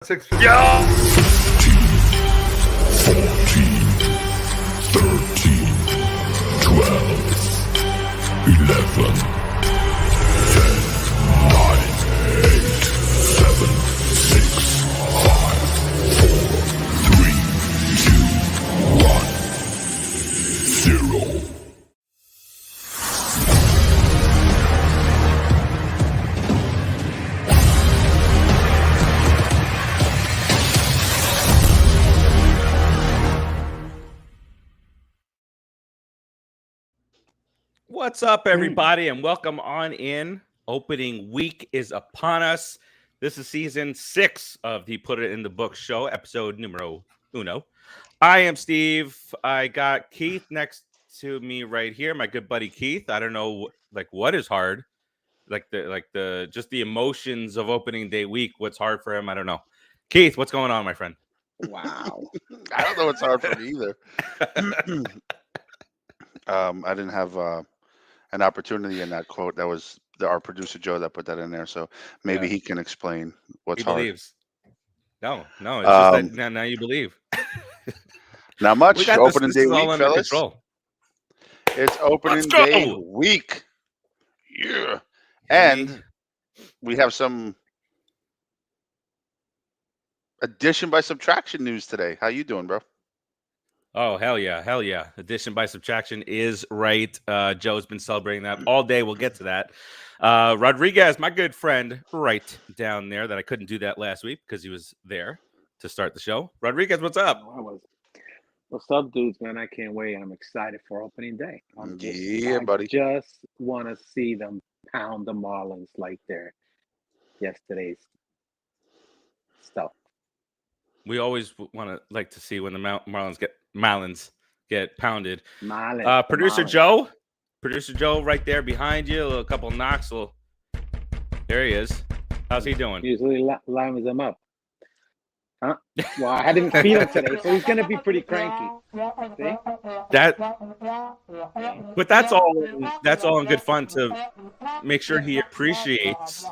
6. Yo! 14, 13, 12, 11, 10, 9, 8, 7, 6, 5, 4, 3, 2, 1, 0. What's up, everybody, and welcome on in. Opening week is upon us. This is season 6 of the Put It in the Book show, episode numero uno. I am Steve. I got Keith next to me right here, my good buddy Keith. I don't know, what is hard, just the emotions of opening day week. What's hard for him? I don't know. Keith, what's going on, my friend? Wow. I don't know what's hard for me either. I didn't have an opportunity in that quote. That was our producer Joe that put that in there. So maybe he can explain what's hard. Believes. No, it's just that now you believe. Not much. Opening day week, under fellas. Control. It's opening day week. Yeah. And we have some addition by subtraction news today. How you doing, bro? Oh, hell yeah. Addition by subtraction is right. Joe's been celebrating that all day. We'll get to that. Rodriguez, my good friend, right down there, that I couldn't do that last week because he was there to start the show. Rodriguez, what's up? What's up, dudes, man? I can't wait. I'm excited for opening day. Buddy. Just want to see them pound the Marlins like they're yesterday's stuff. We always want to see when the Marlins get pounded. Producer Joe right there behind you. A couple knocks. There he is. How's he doing? Usually lines them up. Huh? Well, I didn't feed him today, so he's gonna be pretty cranky. See? But that's all in good fun to make sure he appreciates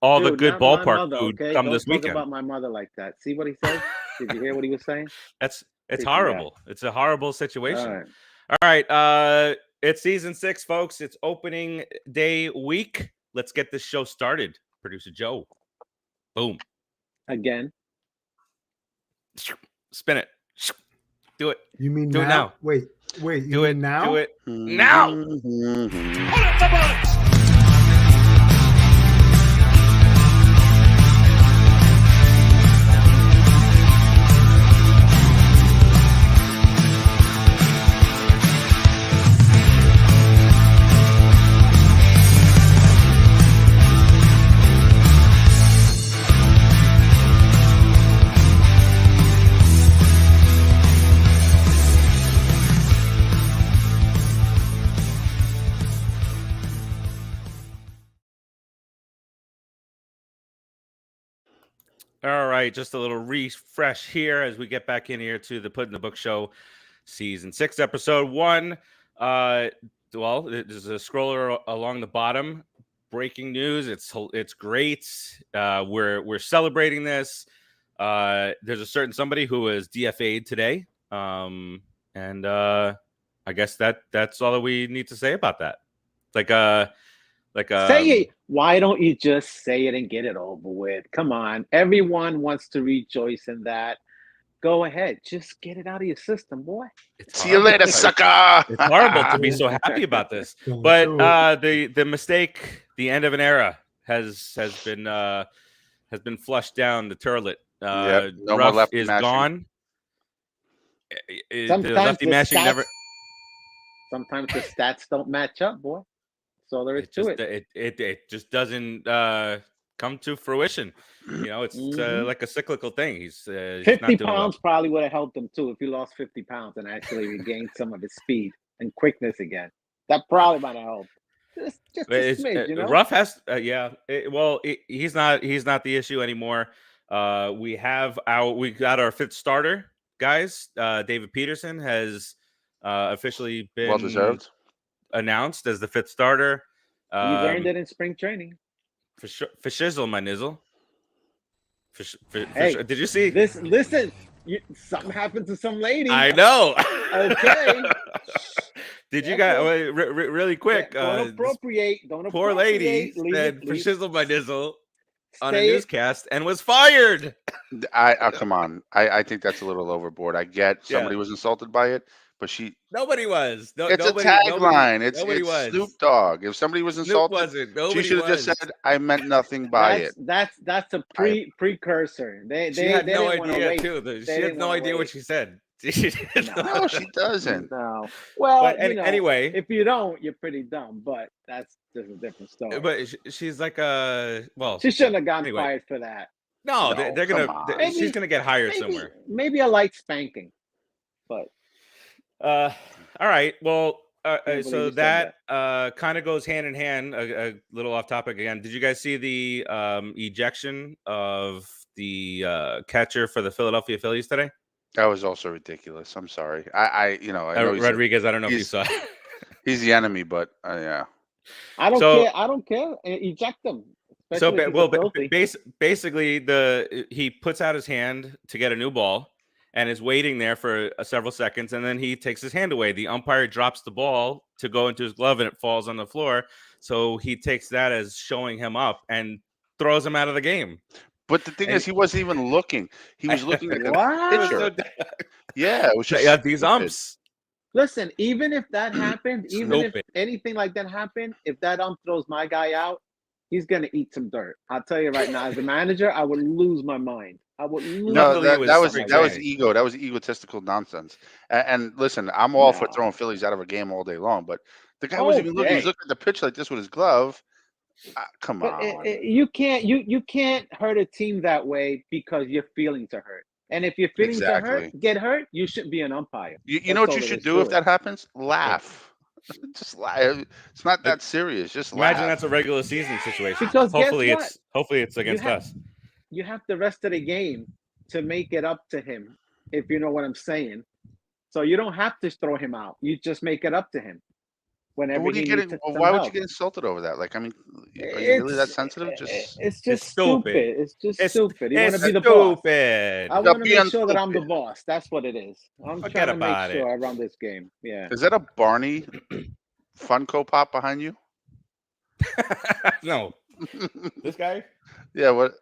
all the good ballpark food come this weekend. Don't talk about my mother like that. See what he said? Did you hear what he was saying? It's horrible. It's a horrible situation. All right. It's season 6, folks. It's opening day week. Let's get this show started. Producer Joe. Boom. Again. Spin it. Do it. You mean do now? It now? Wait. Do it now? Do it now. Put up the bullets! All right, just a little refresh here as we get back in here to the Put in the Book show, season 6, episode 1. Well, there's a scroller along the bottom. Breaking news. It's great. We're celebrating this. There's a certain somebody who was DFA'd today, and I guess that's all that we need to say about that. Say it. Why don't you just say it and get it over with? Come on. Everyone wants to rejoice in that. Go ahead. Just get it out of your system, boy. See you later, sucker. It's horrible to be so happy about this. But the mistake, the end of an era has been flushed down the toilet. No more Ruff lefty is mashing. gone. Sometimes the lefty mashing never. Sometimes the stats don't match up, boy. So there is to it. It just doesn't come to fruition. You know, it's like a cyclical thing. He's 50 pounds probably would have helped him too if he lost 50 pounds and actually regained some of his speed and quickness again. That probably might have helped. Just a smidge, you know. Ruff has, he's not the issue anymore. We got our 5th starter, guys. David Peterson has officially been well deserved. Announced as the 5th starter. He earned it in spring training. For shizzle, my nizzle. Hey, Did you see? Listen, something happened to some lady. I know. Okay. Did you guys really quick? Don't appropriate. Don't Poor lady appropriate. said for shizzle my nizzle on a Stay- newscast and was fired. Come on. I think that's a little overboard. I get somebody was insulted by it, but Nobody was. it's Nobody, a tagline. Nobody It's was. Snoop Dogg. If somebody was Snoop insulted, wasn't. she Nobody should have just was. said, "I meant nothing by it." That's a precursor. She had no didn't wanna idea wait. too. She They had didn't no wanna idea what wait. she said. No, she doesn't. No. Well, But you know, anyway, if you don't, you're pretty dumb. But that's just a different story. but she's like well. She shouldn't have gotten anyway. fired for that. No, No, they're gonna. come on. She's gonna get hired somewhere. Maybe a light spanking. But All right. Well, Can't believe so you said that kind of goes hand in hand. A little off topic again. Did you guys see the ejection of the catcher for the Philadelphia Phillies today? That was also ridiculous. I'm sorry. I know Rodriguez. I don't know if you he's- saw. he's the enemy, but yeah. I don't So- care. I don't care. Eject them. So, especially if he's well, filthy. basically, he puts out his hand to get a new ball and is waiting there for several seconds, and then he takes his hand away. The umpire drops the ball to go into his glove, and it falls on the floor. So he takes that as showing him up and throws him out of the game. But the thing is, he wasn't even looking. He was looking at the Wow. pitcher. Yeah, it was just these stupid. umps. Listen, even if that happened, even if Stupid. anything like that happened, if that ump throws my guy out, he's gonna eat some dirt. I'll tell you right now, as a manager, I would lose my mind. I would lose. No, Luckily, it was that was spring that was training. ego. That was egotistical nonsense. And listen, I'm all for No. throwing Phillies out of a game all day long, but the guy wasn't even looking. He was Okay. looking at the pitch like this with his glove. Come But on. you can't hurt a team that way because your feelings are hurt. And if your feelings are Exactly. get hurt, you shouldn't be an umpire. You That's know what all you there should is do to if it. that happens? Laugh. Just laugh. It's not that serious. Just laugh. Imagine that's a regular season situation. Because guess hopefully what? it's against have- us. You have the rest of the game to make it up to him, if you know what I'm saying. So you don't have to throw him out. You just make it up to him. But Whenever what are he you needs getting? some Why would you help. get insulted over that? Like, I mean, are you really that sensitive? Just It's just stupid. stupid. It's just It's stupid. You want It's to be the boss. stupid. I Stop want to being make sure that I'm the stupid. boss. That's what it is. I'm Forget trying to make about it. sure I run this game. Yeah. is that a Barney Funko Pop behind you? No, this guy. Yeah. What?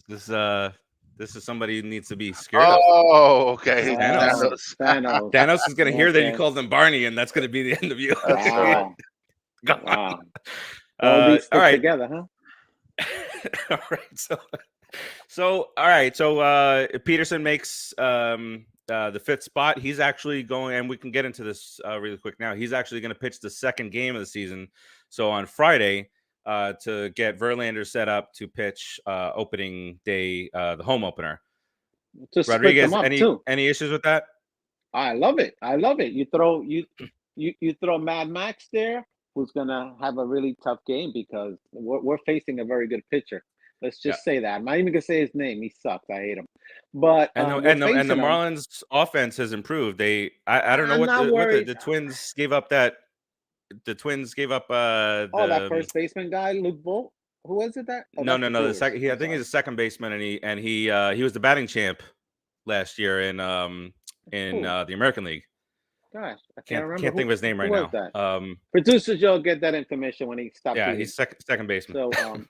This is somebody who needs to be scared of. Oh, okay. Thanos. Thanos. Thanos is going to hear that you Okay. called him Barney, and that's going to be the end of you. That's Wow. God. Wow. All these stick all right. together, huh? All right. So all right. So Peterson makes the fifth spot. He's actually going, and we can get into this really quick now. He's actually going to pitch the second game of the season. So on Friday, to get Verlander set up to pitch opening day, the home opener. Just split Rodriguez, them up too. any issues with that? I love it. I love it. You throw Mad Max there, who's gonna have a really tough game because we're facing a very good pitcher. Let's just say that. I'm not even gonna say his name. He sucks. I hate him. But And we're the facing him. Marlins offense has improved. I don't know I'm not what worried. the Twins gave up that. The Twins gave up that first baseman guy, Luke Vogt. Who was it? That? Oh, no. that's The Brewers. second, I I'm think he's sorry. a second baseman, and he was the batting champ last year in Cool. the American League. Gosh, I Can't remember. think of his name right who now. was that? Producer Joe, get that information when he stops. Yeah, eating. he's second baseman. So,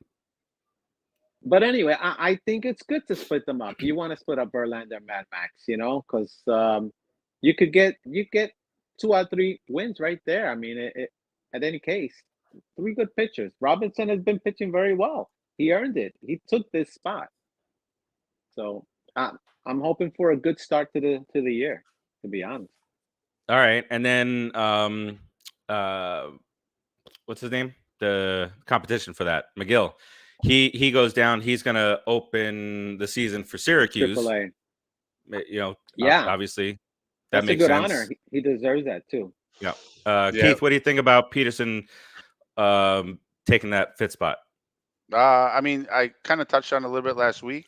but anyway, I think it's good to split them up. You want to split up Verlander and Mad Max, because you get 2 out of 3 wins right there. I mean, at any case, 3 good pitchers. Robinson has been pitching very well. He earned it. He took this spot. So I'm hoping for a good start to the year, to be honest. All right, and then what's his name? The competition for that, McGill. He goes down. He's going to open the season for Syracuse. AAA. Yeah, obviously that That's makes a good sense. honor. He deserves that too. Yeah. Yeah. Keith, what do you think about Peterson taking that fifth spot? I mean, I kind of touched on it a little bit last week.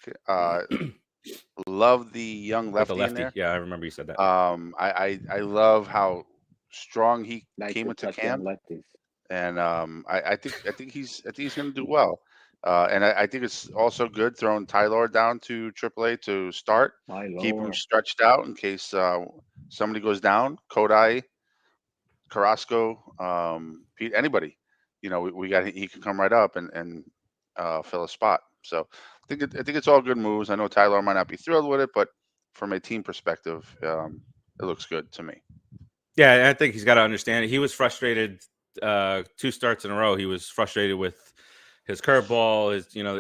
Love the young With lefty, the in lefty. there. Yeah, I remember you said that. I love how strong he Nice came to into touch on camp, lefties. and I think he's going to do well. And I think it's also good throwing Tyler down to AAA to start, keep him Tyler. stretched out in case somebody goes down. Kodai, Carrasco, Pete, anybody. We got he can come right up and fill a spot. So I think it's all good moves. I know Tyler might not be thrilled with it, but from a team perspective, it looks good to me. Yeah, I think he's got to understand it. He was frustrated 2 starts in a row. He was frustrated with his curveball,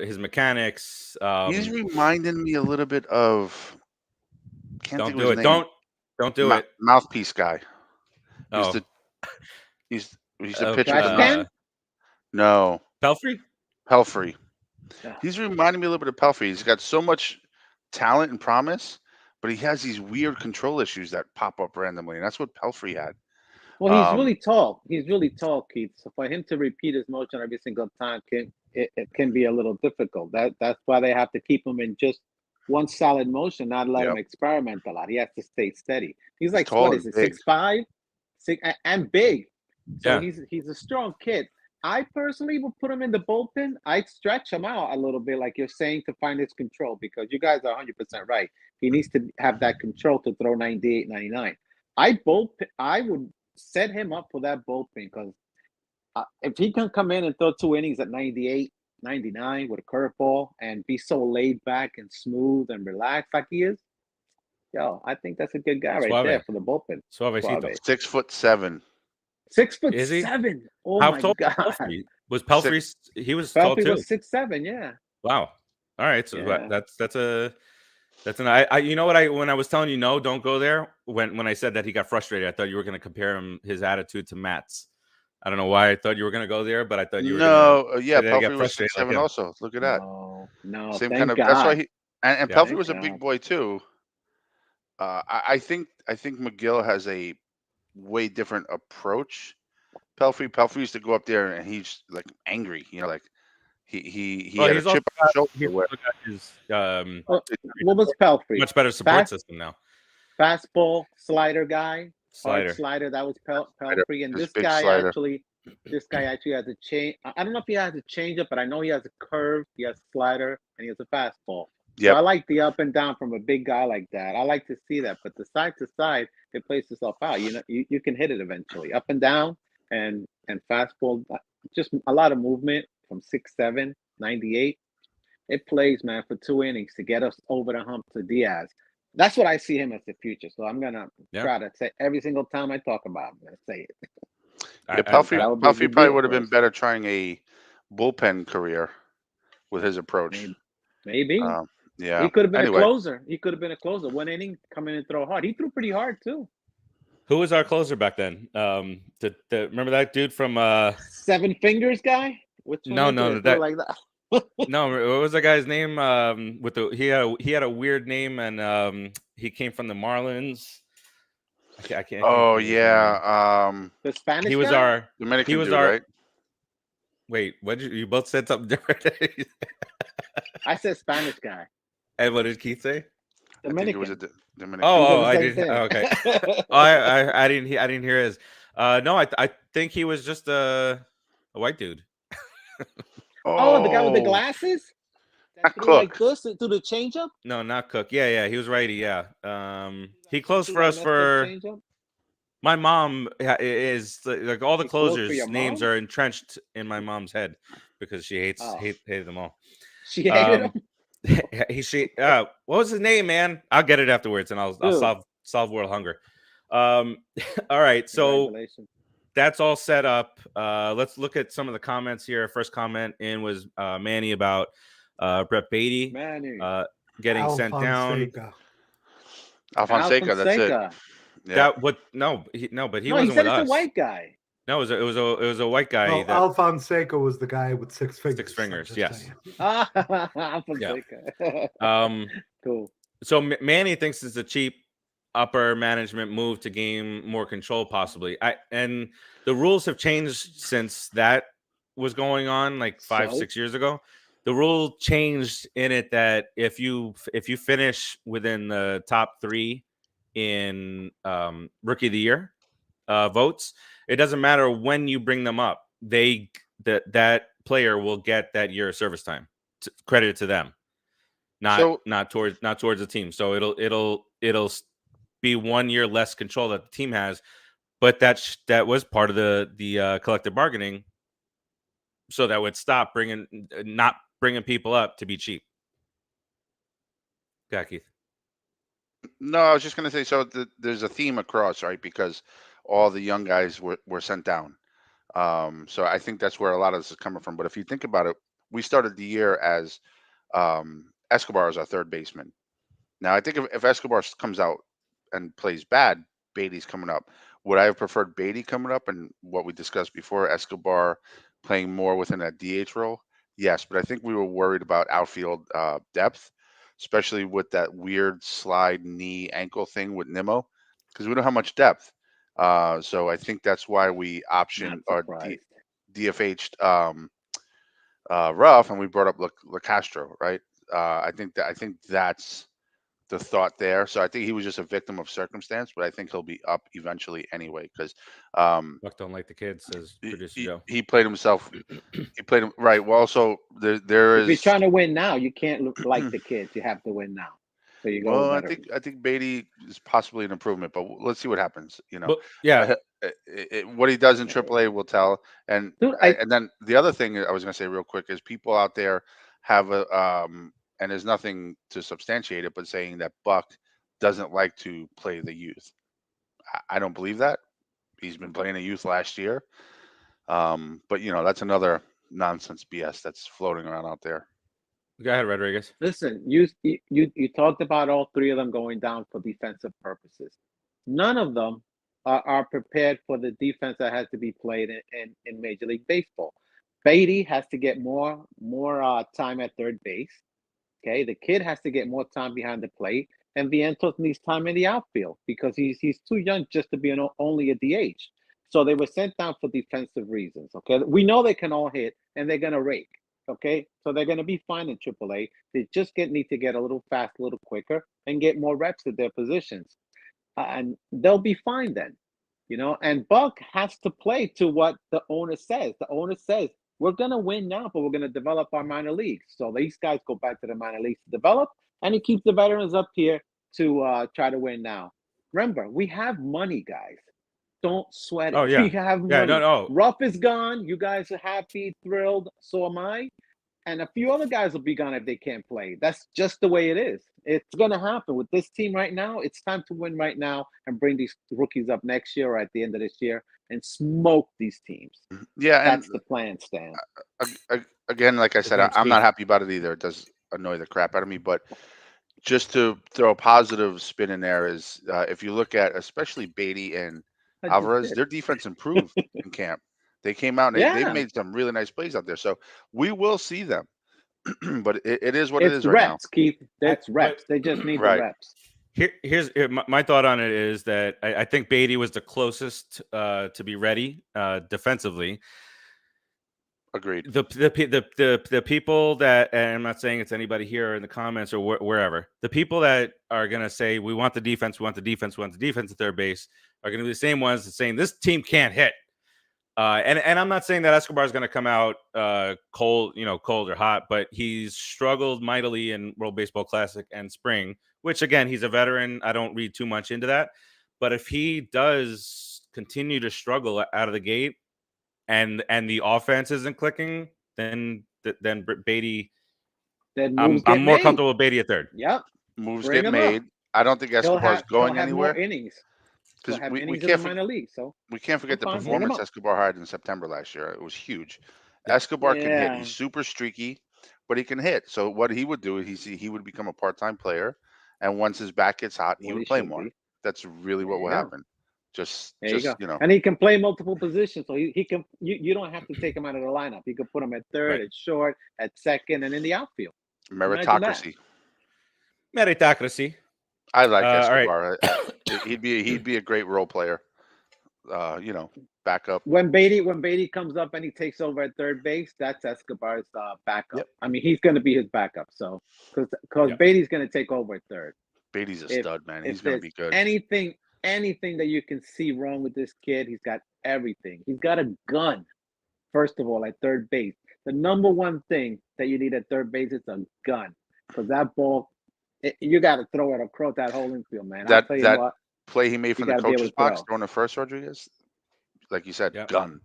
his mechanics. He's reminding me a little bit of can't Don't think of do his it. name. Don't do it. Mouthpiece guy. He's Oh, the he's a pitcher Trash for can? no Pelfrey? Pelfrey. Yeah. He's reminding me a little bit of Pelfrey. He's got so much talent and promise, but he has these weird control issues that pop up randomly, and that's what Pelfrey had. Well, he's Um, really tall. He's really tall, Keith. So for him to repeat his motion every single time it can be a little difficult. That's why they have to keep him in just one solid motion, not let him Yep. experiment a lot. He has to stay steady. He's like tall what and is it, big. 6'5", and big. So Yeah. he's a strong kid. I personally would put him in the bullpen. I'd stretch him out a little bit, like you're saying, to find his control because you guys are 100% right. He needs to have that control to throw 98, 99. I would set him up for that bullpen because if he can come in and throw 2 innings at 98, 99 with a curveball and be so laid back and smooth and relaxed like he is, I think that's a good guy right there Suave. for the bullpen. Suavecito. Suave. 6'7". 6'7". Is he? Oh How my tall god! was Pelfrey? Was Pelfrey? He was tall Pelfrey too. was 6'7". Yeah. Wow. All right. So Yeah. that's an I you know what when I was telling you no, don't go there. When I said that he got frustrated, I thought you were going to compare his attitude to Matt's. I don't know why I thought you were going to go there, but I thought you were going to No, yeah, say that he got Pelfrey was frustrated like 6'7" him. also. Look at that. No, Same kind thank of. That's why God. he and Yeah. Pelfrey Thank was a God. big boy too. I think McGill has a way different approach. Pelfrey used to go up there and he's like angry, like he Well, had a he's also chip on his got, shoulder. Where, his What was Pelfrey? much better support system now. Fastball, slider guy, hard Slider. slider. That was Pelfrey, and his this big guy slider. actually has a change. I don't know if he has a changeup, but I know he has a curve. He has a slider, and he has a fastball. So Yep. I like the up and down from a big guy like that. I like to see that. But the side to side, it plays itself out. You can hit it eventually. Up and down and fastball. Just a lot of movement from 6'7", 98. It plays, man, for 2 innings to get us over the hump to Diaz. That's what I see him as the future. So I'm gonna try to say every single time I talk about him, I'm gonna say it. Yeah, Pelfrey That would be a probably good deal would for have been us. better trying a bullpen career with his approach. Maybe. Yeah. He could have been a Anyway, closer. 1 inning, come in and throw hard. He threw pretty hard too. Who was our closer back then? Remember that dude from 7 Fingers guy? Which one no, is it? Like that. no, what was that guy's name? With he had a weird name and he came from the Marlins. I can't think oh of his name. yeah, the Spanish he was guy? our Dominican he was dude, our right? wait, what did you both said something different? I said Spanish guy. And what did Keith say? I think it was Dominican. a Dominican. Oh, He I does the did. same thing. Okay. I didn't hear his. No, I think he was just a white dude. Oh, the guy with the glasses? That threw like this through the changeup? No, not Cook. Yeah, he was righty. Yeah. He closed Threw for that us messed up for. changeup? My mom is like all the He closed for closers' your names mom? are entrenched in my mom's head because she hated them all. She hated him? What was his name, man? I'll get it afterwards and I'll Dude. solve world hunger. All right, so Congratulations. that's all set up. Let's look at some of the comments here. First comment in was Manny about Brett Beatty Manny. getting sent down. Alfonseca, that's it. Yeah. But he wasn't he with said us. it's a white guy. No, it was a white guy. Well, Alfonseca was the guy with 6 fingers. 6 fingers, yes. Alfonseca. Cool. So Manny thinks it's a cheap upper management move to gain more control, possibly. And the rules have changed since that was going on, like 5-6 years ago. The rule changed in it that if you finish within the top 3 in Rookie of the Year votes, it doesn't matter when you bring them up. That player will get that year of service time credited to them, not towards the team. So it'll be 1 year less control that the team has, but that was part of the collective bargaining, so that would stop not bringing people up to be cheap. Yeah, Keith. No, I was just going to say, so there's a theme across, right? Because all the young guys were sent down. So I think that's where a lot of this is coming from. But if you think about it, we started the year as Escobar as our third baseman. Now, I think if Escobar comes out and plays bad, Beatty's coming up. Would I have preferred Beatty coming up and what we discussed before, Escobar playing more within that DH role? Yes, but I think we were worried about outfield depth, especially with that weird slide knee ankle thing with Nimmo, because we don't have much depth. So I think that's why we optioned or DFH'd Ruff, and we brought up LaCastro, right? I think that's the thought there. So I think he was just a victim of circumstance, but I think he'll be up eventually anyway because Buck don't like the kids, says producer Joe. He played himself. He played him right. Well, also there is. If you're trying to win now, you can't look like the kids. You have to win now. So you go. Well, I think Beatty is possibly an improvement, but let's see what happens. You know, but, yeah. What he does in AAA will tell. And Dude, and then the other thing I was going to say real quick is people out there have a and there's nothing to substantiate it, but saying that Buck doesn't like to play the youth. I don't believe that. He's been playing the youth last year. But you know, that's another nonsense BS that's floating around out there. Go ahead, Rodriguez. Listen, you talked about all three of them going down for defensive purposes. None of them are prepared for the defense that has to be played in Major League Baseball. Beatty has to get more time at third base. Okay, the kid has to get more time behind the plate, and Vientos needs time in the outfield because he's too young just to be only a DH. So they were sent down for defensive reasons. Okay, we know they can all hit, and they're gonna rake. Okay, so they're gonna be fine in AAA. They just need to get a little fast, a little quicker, and get more reps at their positions, and they'll be fine then. You know, and Buck has to play to what the owner says. The owner says, we're going to win now, but we're going to develop our minor leagues. So these guys go back to the minor leagues to develop, and he keeps the veterans up here to try to win now. Remember, we have money, guys. Don't sweat it. Oh, yeah. We have money. Yeah, no. Ruff is gone. You guys are happy, thrilled. So am I. And a few other guys will be gone if they can't play. That's just the way it is. It's going to happen with this team right now. It's time to win right now and bring these rookies up next year or at the end of this year and smoke these teams. Yeah, that's the plan, Stan. Again, like I said, I'm not happy about it either. It does annoy the crap out of me. But just to throw a positive spin in there is if you look at especially Beatty and Alvarez, their defense improved in camp. They came out and they made some really nice plays out there. So we will see them. But it is what it is right now. It's reps, Keith. That's reps. They just need the reps. Here's my thought on it is that I think Beatty was the closest to be ready defensively. Agreed. The people that, and I'm not saying it's anybody here in the comments or wherever, the people that are going to say we want the defense at third base are going to be the same ones that saying this team can't hit. And I'm not saying that Escobar is going to come out cold or hot, but he's struggled mightily in World Baseball Classic and Spring, which again, he's a veteran. I don't read too much into that, but if he does continue to struggle out of the gate and the offense isn't clicking, then Beatty, I'm more comfortable with Beatty at third. Yep. Moves get made. I don't think Escobar's going anywhere. More innings. Because we can't minor league, so we can't forget the performance Escobar had in September last year. It was huge. Escobar can hit. He's super streaky, but he can hit. So what he would do is he would become a part-time player, and once his back gets hot, he would play more. That's really what will happen. Just you know, and he can play multiple positions. So he can. You don't have to take him out of the lineup. You can put him at third, at short, at second, and in the outfield. Meritocracy. I like Escobar. Right. He'd be a great role player. You know, backup. When Beatty comes up and he takes over at third base, that's Escobar's backup. Yep. I mean, he's going to be his backup. So because Beatty's going to take over at third. Beatty's a stud, man. He's going to be good. Anything that you can see wrong with this kid, he's got everything. He's got a gun. First of all, at third base, the number one thing that you need at third base is a gun, because that ball, you got to throw it across that whole infield, man. I'll tell you That what, play he made you from the got to be able coach's to box, throw. throwing to first, Rodriguez, like you said, Yep. gun, He's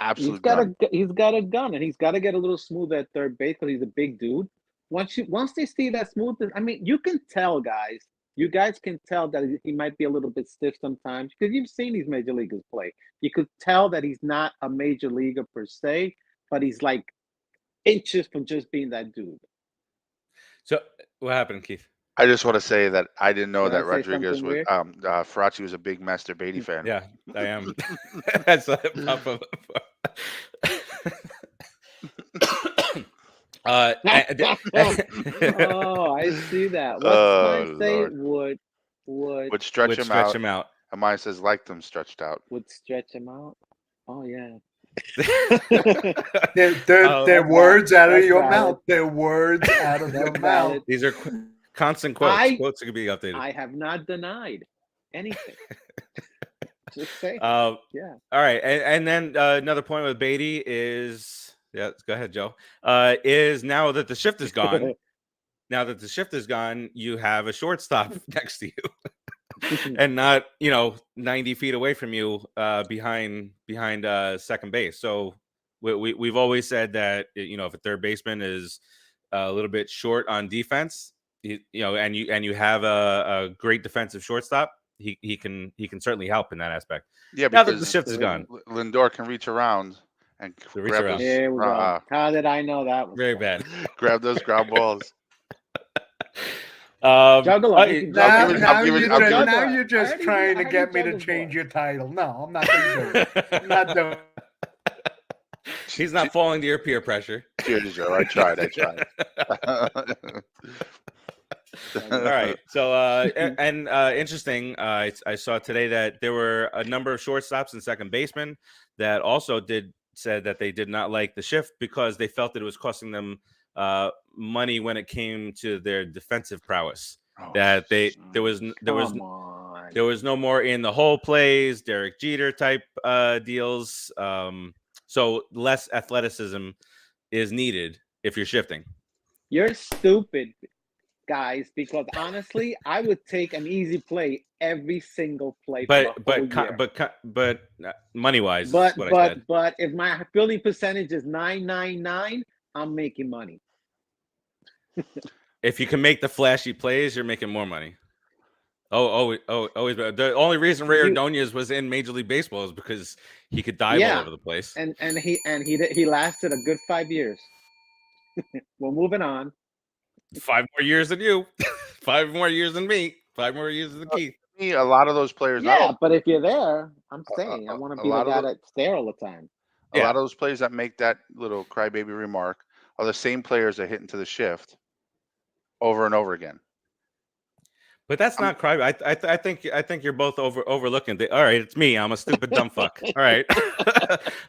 absolute got gun. he's got a gun, and he's got to get a little smooth at third base because he's a big dude. Once they see that smoothness, I mean, you can tell, guys. You guys can tell that he might be a little bit stiff sometimes because you've seen these major leaguers play. You could tell that he's not a major leaguer per se, but he's like inches from just being that dude. So what happened, Keith? I just want to say that I didn't know Did I that say Rodriguez something was weird? Farace was a big Master Beatty fan. Yeah, I am. I saw it pop up. Oh, I see that. What's Oh, mine say? Lord. Would Would stretch would him stretch out. him out. And mine says like them stretched out. would stretch him out? Oh yeah. They're words out of That's your valid. mouth. They're words out of your That's mouth. valid. These are constant quotes. I- Quotes that can be updated. I have not denied anything. Just say, Yeah. yeah. All right, and then another point with Beatty is, yeah, go ahead, Joe. Is now that the shift is gone. Now that the shift is gone, you have a shortstop next to you, and not 90 feet away from you, behind second base. So we've always said that if a third baseman is a little bit short on defense, and you have a great defensive shortstop, he can certainly help in that aspect. Yeah, Now that the because shift is gone, Lindor can reach around and reach grab around. those, Here we go. How did I know that was very coming? bad. grab those ground balls. Juggler, you can Now, giving- now, I'm giving- you're I'm just, giving- now I you're just heard he- trying I to heard get he me to juggled change balls. your title. No, I'm not going to do it. I'm not doing it. He's not falling to your peer pressure. Cheers, Joe. I tried. All right. So, and interesting, I saw today that there were a number of shortstops and second basemen that also said that they did not like the shift because they felt that it was costing them money when it came to their defensive prowess. That there was no more in the hole plays, Derek Jeter type deals. So less athleticism is needed if you're shifting. You're stupid, guys, because honestly, I would take an easy play every single play for the whole year. But money wise, But if my fielding percentage is 999, I'm making money. if you can make the flashy plays, you're making more money. Always. The only reason Ray Ordonez was in Major League Baseball is because he could dive all over the place. And he lasted a good 5 years. We're moving on. 5 more years than you. 5 more years than me. 5 more years than Keith. Me, a lot of those players. Yeah, but if you're there, I'm saying I want to be the guy that's there all the time. A lot of those players that make that little crybaby remark are the same players that hit into the shift over and over again. But that's not cry. I think you're both overlooking. All right, it's me. I'm a stupid dumb fuck. All right.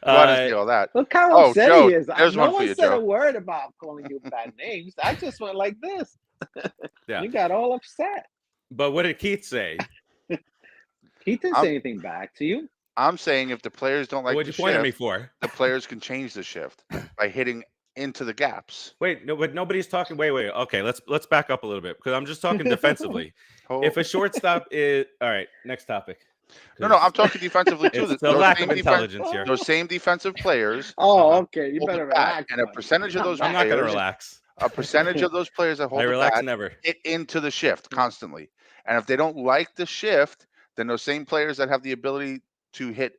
Why all that? Look how upset Joe, he is. there's No one for one you, said Joe. a word about calling you bad names. I just went like this. Yeah. You got all upset. But what did Keith say? He didn't say anything back to you. I'm saying if the players don't like What'd the you point shift, at me for? the players can change the shift by hitting into the gaps. Wait, no, but nobody's talking. Wait. Okay, let's back up a little bit because I'm just talking defensively. If a shortstop is all right, next topic. No, I'm talking defensively too. It's the lack of intelligence here. Those same defensive players. Oh, okay. You hold better the bat, relax. and a buddy. percentage of those I'm not going to players, relax. a percentage of those players that hold I the relax bat never. hit into the shift constantly. And if they don't like the shift, then those same players that have the ability to hit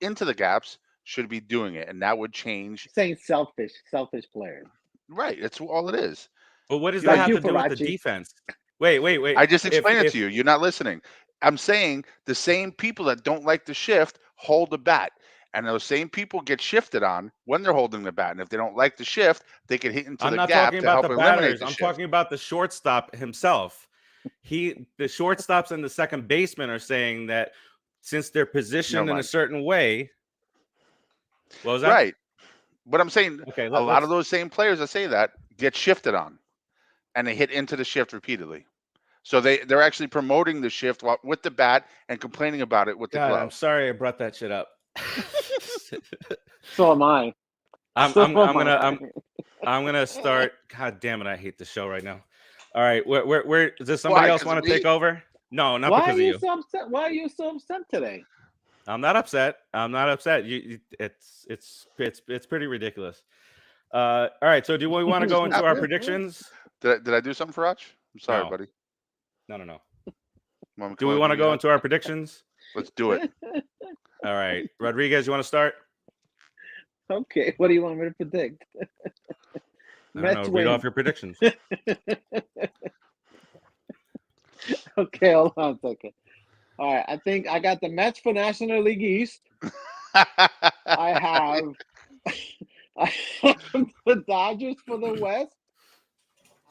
into the gaps should be doing it, and that would change. Saying selfish players. Right, that's all it is. But what does Like that have you, to do with the Farace. defense? Wait. I just explained it to you. You're not listening. I'm saying the same people that don't like the shift hold the bat, and those same people get shifted on when they're holding the bat. And if they don't like the shift, they can hit into I'm the not gap talking to about help the eliminate batters. the I'm shift. talking about the shortstop himself. The shortstops and the second baseman are saying that since they're positioned in a certain way. What was that? Right. But I'm saying Okay, a lot of those same players that say that get shifted on, and they hit into the shift repeatedly. So they're actually promoting the shift with the bat and complaining about it with the glove. I'm sorry I brought that shit up. So am I. I'm So I'm I'm am gonna I. I'm gonna start. God damn it! I hate the show right now. All right, where does somebody Why? else 'Cause want of to take me? over? No, not Why are because of you you. so upset? Why are you so upset today? I'm not upset. I'm not upset. It's pretty ridiculous. All right. So do we want to go into our predictions? Did I do something for Raj? I'm sorry, No, buddy. no. Want me to Do come we over want to give you a go hug? into our predictions? Let's do it. All right, Rodriguez, you want to start? Okay, what do you want me to predict? I don't Mets know. Read off win. your predictions. Okay, hold on a second. All right, I think I got the Mets for National League East. I have I have the Dodgers for the West.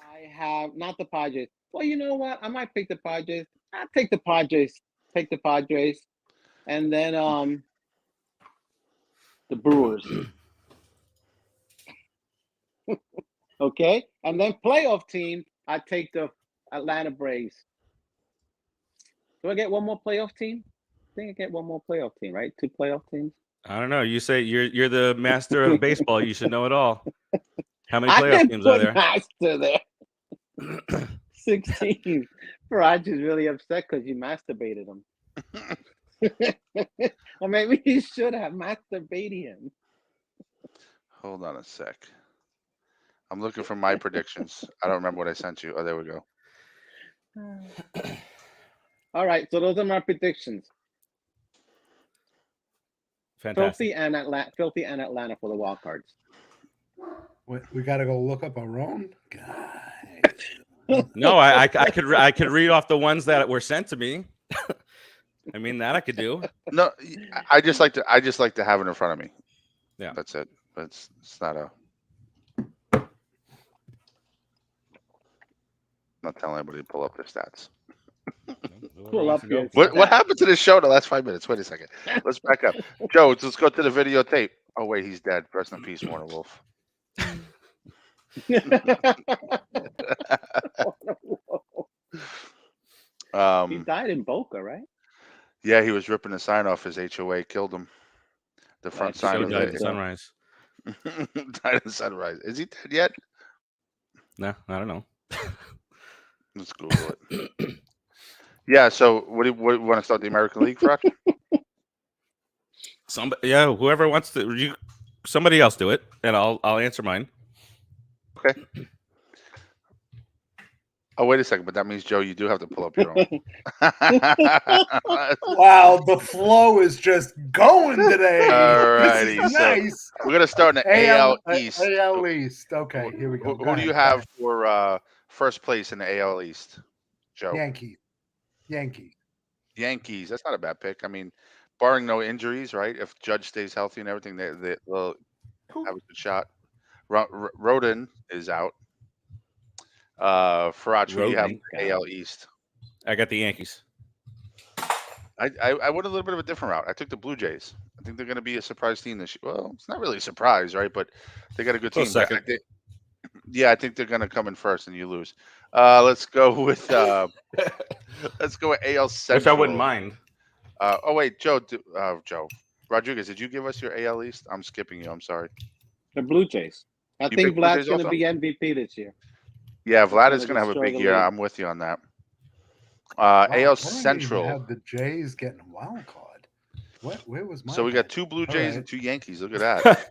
I have not the Padres. Well, you know what? I might pick the Padres. I'll take the Padres. Take the Padres. And then the Brewers. Okay? And then playoff team, I take the Atlanta Braves. Do I get one more playoff team? I think I get one more playoff team, right? 2 playoff teams. I don't know. You say you're the master of baseball. You should know it all. How many I playoff didn't teams are put there? master there. 16. Raj is really upset because you masturbated him. Or maybe he should have masturbated him. Hold on a sec. I'm looking for my predictions. I don't remember what I sent you. Oh, there we go. All right, so those are my predictions. Fantastic. Filthy and Atlanta for the wild cards. We got to go look up our own. God. No, I could read off the ones that were sent to me. I mean that I could do. No, I just like to have it in front of me. Yeah. That's it. But it's not a. Not telling anybody to pull up their stats. Pull up your What happened to the show the last 5 minutes? Wait a second. Let's back up. Joe, let's go to the videotape. Oh wait, he's dead. Rest in peace, Warner Wolf. He died in Boca, right? Yeah, he was ripping the sign off. His HOA killed him. The front That's sign So of died the in Sunrise. died in Sunrise. Is he dead yet? No, I don't know. Let's Google it. Yeah. So, what do you want to start the American League, Frock? Yeah, whoever wants to, somebody else do it, and I'll answer mine. Okay. Oh, wait a second, but that means Joe, you do have to pull up your own. Wow, the flow is just going today. Alrighty, This is so nice. we're gonna start in the AL East. AL East. Okay, here we go. Who do you have for first place in the AL East, Joe? Yankees. Yankees. That's not a bad pick. I mean, barring no injuries, right? If Judge stays healthy and everything, they'll have a good shot. Rodon is out. Farace, who do you have in the AL East? I got the Yankees. I went a little bit of a different route. I took the Blue Jays. I think they're going to be a surprise team this year. Well, it's not really a surprise, right? But they got a good team. Second. I think they're going to come in first, and you lose. Let's go with AL Central. Which I wouldn't mind. Oh wait, Joe Rodriguez, did you give us your AL East? I'm skipping you. I'm sorry. The Blue Jays. I You think picked Blue Vlad's Jays going to also? be MVP this year. Yeah, Vlad is gonna going to have a destroy big the year. league. I'm with you on that. Wow, AL I don't Central. even have the Jays getting a wild card. Where was my? So we got bet? 2 Blue Jays right. and 2 Yankees. Look at that.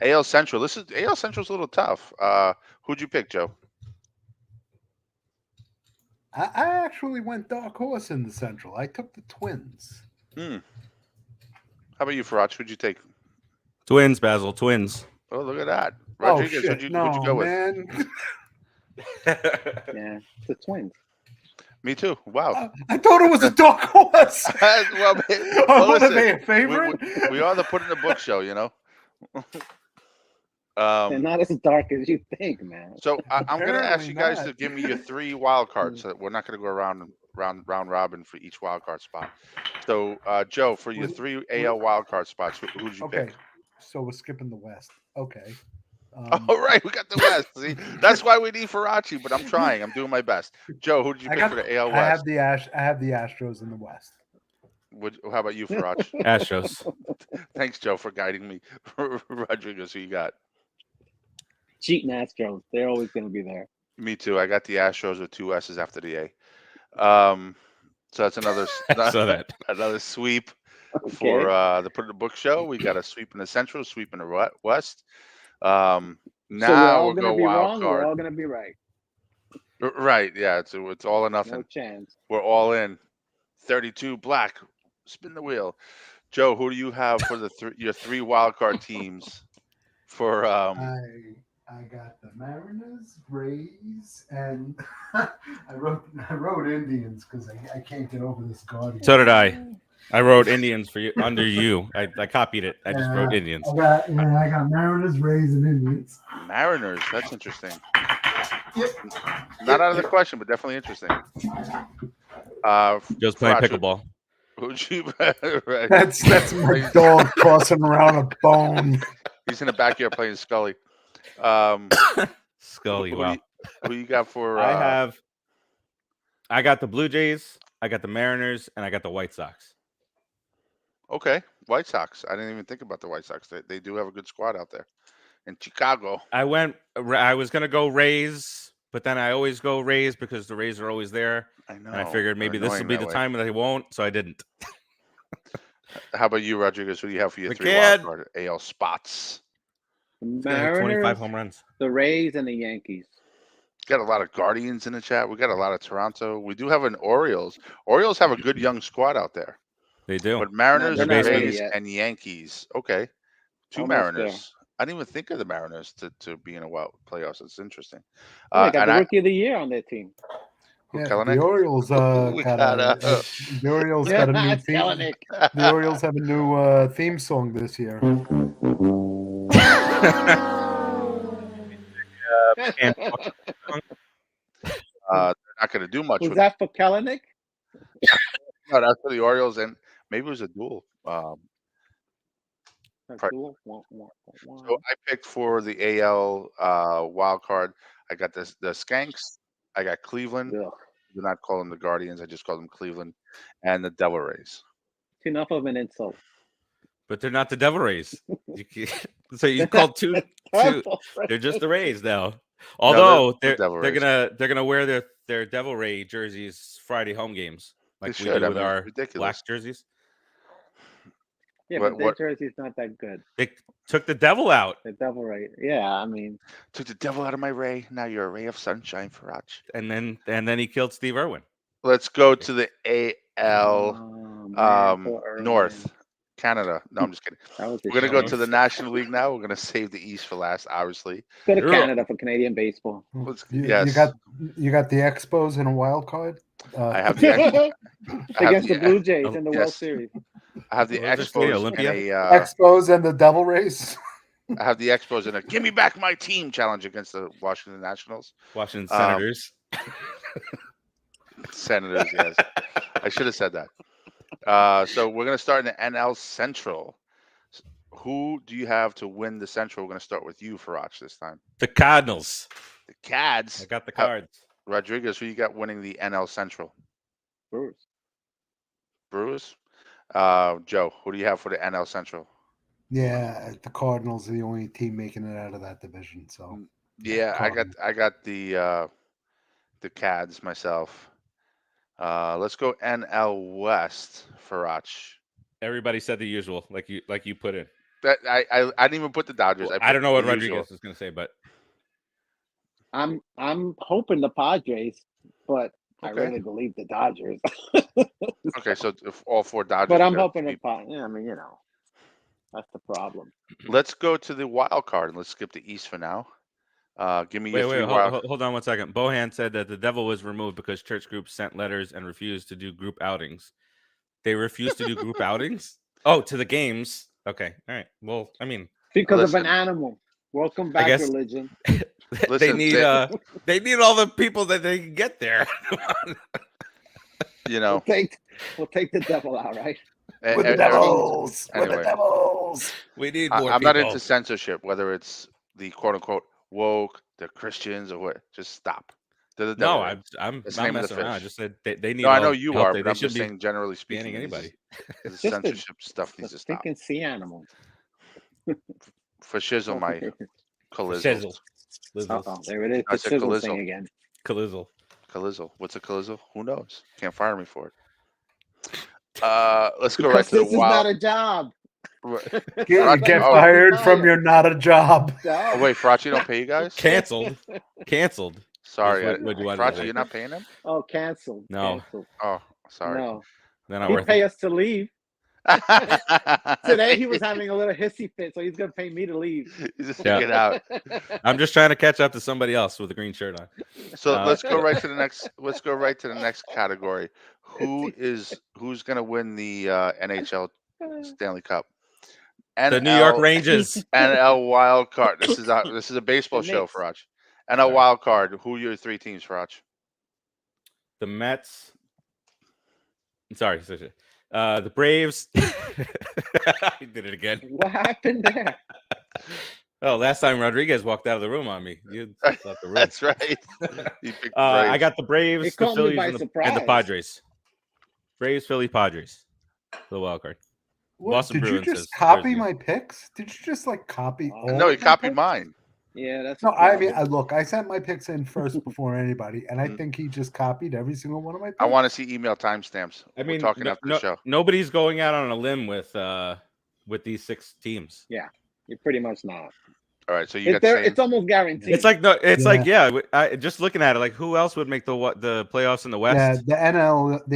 AL Central. AL Central's a little tough. Who'd you pick, Joe? I actually went dark horse in the Central. I took the Twins. How about you, Farace? Who'd you take? Twins, Basil. Twins. Oh, look at that. Oh Rodriguez, shit! who'd you go with? Man. Yeah, the Twins. Me too. Wow. I thought it was a dark horse. Well, What are listen, they, a favorite? we are the Put in the Book show, you know. They're not as dark as you think, man. So I'm going to ask Apparently you guys not. to give me your 3 wild cards. So we're not going to go round robin for each wild card spot. So Joe, for your 3 AL wild card spots, who did you Okay, pick? so we're skipping the West. Okay. All right, we got the West. See, that's why we need Farace, but I'm trying. I'm doing my best. Joe, who did you pick for the AL West? I have the Astros in the West. How about you, Farace? Astros. Thanks, Joe, for guiding me. Rodriguez, who you got? Cheating Astros. They're always going to be there. Me too. I got the Astros with 2 S's after the A. So that's another I saw that. another sweep Okay. for the Put in the Book show. We got a sweep in the Central, sweep in the West. Now So we're all we'll going go to be wild wrong. card. We're all going to be right. Right? Yeah. It's all or nothing. No chance. We're all in. 32 black. Spin the wheel. Joe, who do you have for your 3 wild card teams? For I got the Mariners, Rays, and I wrote Indians because I can't get over this Guardian. So did I. I wrote Indians for you under you. I copied it. I just wrote Indians. I got Mariners, Rays, and Indians. Mariners. That's interesting. Yep. Not out of the question, but definitely interesting. Joe's playing Farace, pickleball. Who'd you? Right. That's my dog tossing around a bone. He's in the backyard playing Scully. Scully. Wow. Who you got for? I got the Blue Jays, I got the Mariners, and I got the White Sox. Okay, White Sox. I didn't even think about the White Sox. They do have a good squad out there in Chicago. I was gonna go Rays, but then I always go Rays because the Rays are always there. I know. And I figured maybe this will be the time that they won't, so I didn't. How about you, Rodriguez? Who do you have for your 3 McCann. wild card AL spots? Mariners, 25 home runs. the Rays, and the Yankees. Got a lot of Guardians in the chat. We got a lot of Toronto. We do have an Orioles. Orioles have a good young squad out there. They do. But Mariners, they're not ready Rays, yet. and Yankees. Okay. 2 Almost Mariners. there. I didn't even think of the Mariners to be in a wild playoffs. It's interesting. They got and the I- Rookie of the Year on their team. who, Yeah, Kelenic? the Orioles We got got, the Orioles got a new It's theme. Kelenic. The Orioles have a new theme song this year. They're not going to do much Was with that for Kelenic? No, that's for the Orioles, and maybe it was a duel. Right. So So I picked for the AL wild card. I got the Skanks. I got Cleveland. Ugh. Do not call them the Guardians. I just call them Cleveland, and the Devil Rays. It's enough of an insult. But they're not the Devil Rays. So you called two. They're just the Rays now. Although they're Devil Rays. they're gonna wear their Devil Ray jerseys Friday home games like They we should. do I with mean, it's our ridiculous. black jerseys. Yeah, What- but their what- jersey's not that good. They took the devil out, The Devil Ray. Yeah, I mean, Took the devil out of my ray. Now you're a ray of sunshine, Farace. and then he killed Steve Irwin. Let's go to the AL man, poor Irwin. North, Canada. No, I'm just kidding. That was We're gonna go to show. the National League now. We're gonna save the East for last, obviously. Go to You're- Canada for Canadian baseball. Yes. You got the Expos in a wild card. I have the I have Against the Blue Jays oh, in the World yes. Series. I have the What was it, the Expos Olympia? in a Expos and the Devil Rays. I have the Expos in a "Give me back my team" challenge against the Washington Nationals. Washington Um, Senators. Senators, yes. I should have said that. So we're gonna start in the NL Central. Who do you have to win the Central? We're gonna start with you, Farace, this time. The Cardinals. The Cads. I got the cards. Rodriguez, who you got winning the NL Central? Brewers. Brewers. Joe, who do you have for the NL Central? Yeah, the Cardinals are the only team making it out of that division. So Yeah, Cardinals. I got the Cads myself. Let's go NL West, Farace. Everybody said the usual, like you put in. That I didn't even put the Dodgers. I put don't know what the Rodriguez usual. is going to say, but I'm hoping the Padres, but I Okay. really believe the Dodgers. Okay, so if all 4 Dodgers. But I'm are hoping the keep- Yeah, I mean, that's the problem. Let's go to the wild card and let's skip the East for now. Give me your wait, 3 wild. hold on one second. Bohan said that the devil was removed because church groups sent letters and refused to do group outings. They refused to do group outings? Oh, to the games. Okay, all right. Well, I mean, Because of Listen. an animal. Welcome back, guess- religion. they Listen, need they need all the people that they can get there. You know, We'll take the devil out, right? with the every- Devils, with anyway. the Devils. We need I- more I'm people. not into censorship, whether it's the quote unquote woke, the Christians, or what. Just stop. They're the No, devil rays. I'm That's the not name of the messing around. I fish. just said they need No, I all know the you help. are, They but I'm shouldn't just be saying, generally banning speaking, anybody. the Just a- censorship stuff It's a needs to stop. stinking sea animal. For shizzle, my calizzles. Shizzle. Uh-oh, there it is. I The said chisel calizzle. thing again. Calizzle. Calizzle. What's a calizzle? Who knows? Can't fire me for it. Let's go right Because to the this is wild. not a job. You Farace- get oh, fired from your not a job. Oh wait, Farace, don't pay you guys? Canceled. Sorry, What you wanted to Farace, say. you're not paying them? Oh, canceled. No. Canceled. Oh, sorry. No. They're not He worth pay it. us to leave. Today he was having a little hissy fit, so he's gonna pay me to leave. He's just Yeah. get out. I'm just trying to catch up to somebody else with a green shirt on. So let's go right to the next. Let's go right to the next category. Who's gonna win the NHL Stanley Cup? The New York Rangers. NL wild card. This is a baseball The show, Knicks. Faraj. NL wild card. Who are your three teams, Faraj? The Mets. Sorry. The Braves. I did it again. What happened there? Oh, last time Rodriguez walked out of the room on me. You left the room. That's right. He picked the I Braves. got the Braves, It the caught me Phillies, by and the surprise. Padres. Braves, Philly, Padres. The wild card. What, Boston did Bruins you says just copy Thursday. my picks? Did you just like copy all? No, of he my copied picks? mine. Yeah, that's No, I mean, look, I sent my picks in first before anybody, and I Mhm. think he just copied every single one of my picks. I want to see email timestamps. I mean, We're talking after the show. nobody's going out on a limb with these 6 teams. You're pretty much not. All right, so you got the same. It's almost guaranteed. It's like Yeah. just looking at it, like who else would make the playoffs in the Yeah, West? the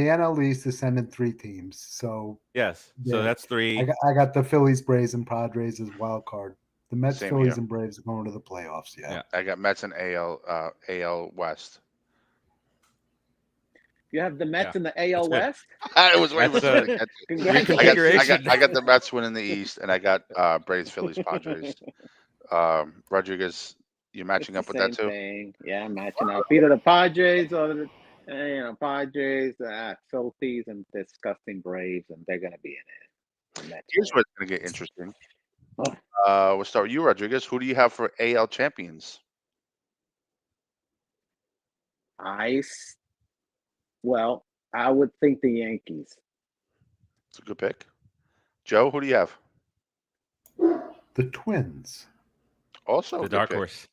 NL East is sending 3 teams, so Yes, so Yeah. that's 3. I got the Phillies, Braves, and Padres as wild card. The Mets, Same Phillies, here. and Braves are going to the playoffs. Yeah. I got Mets and AL West. You have the Mets Yeah. in the AL That's good. West. I was waiting for That's somebody to catch it. Congratulations. I got the Mets winning the East, and I got Braves, Phillies, Padres. Rodriguez, you matching up with that too? Thing. Yeah, I'm matching up. Either the Padres or the Padres, Phillies, and disgusting Braves, and they're gonna be in it. The Mets Here's will. what's going to get interesting. Oh. We'll start with you, Rodriguez. Who do you have for AL champions? Well, I would think the Yankees. It's a good pick. Joe, who do you have? The Twins. Also, a The good dark pick. horse.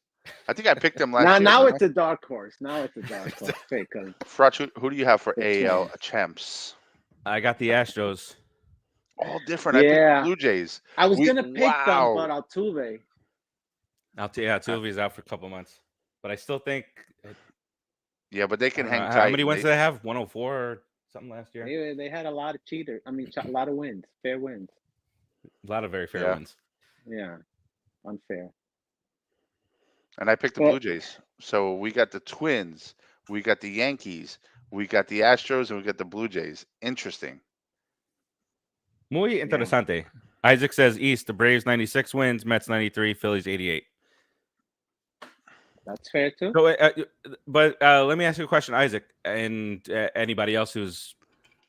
I think I picked them last year. Now didn't it's a dark horse. Now it's a dark horse. Because Frach, who do you have for The AL Twins. champs? I got the Astros. All different. I picked Yeah. the Blue Jays. I was gonna pick them, wow. but Altuve. Altuve's out for a couple months, but I still think. Yeah, but they can hang tight. How many wins did they have? 104 or something last year. They had a lot of cheaters. I mean, a lot of wins, fair wins. A lot of very fair Yeah. wins. Yeah, unfair. And I picked the Well- Blue Jays. So we got the Twins, we got the Yankees, we got the Astros, and we got the Blue Jays. Interesting. Muy interesante. Isaac says East, the Braves 96 wins, Mets 93, Phillies 88. That's fair too. So, but let me ask you a question, Isaac, and anybody else who's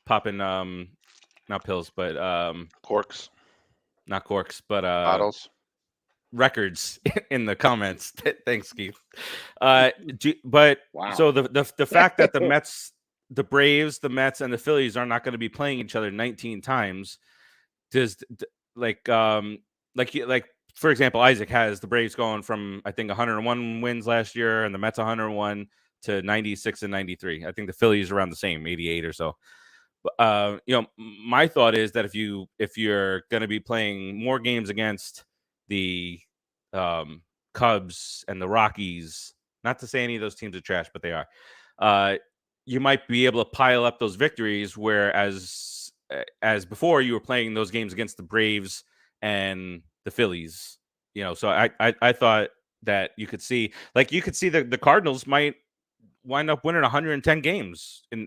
popping not pills, but Corks, not corks, but bottles. records in the comments. Thanks, Keith. But Wow. so the fact that the Mets, the Braves, the Mets, and the Phillies are not going to be playing each other 19 times, does like for example, Isaac has the Braves going from I think 101 wins last year, and the Mets 101 to 96 and 93. I think the Phillies around the same, 88 or so. My thought is that if you're going to be playing more games against the Cubs and the Rockies, not to say any of those teams are trash, but they are, you might be able to pile up those victories, whereas as before you were playing those games against the Braves and the Phillies. So I thought that you could see the Cardinals might wind up winning 110 games in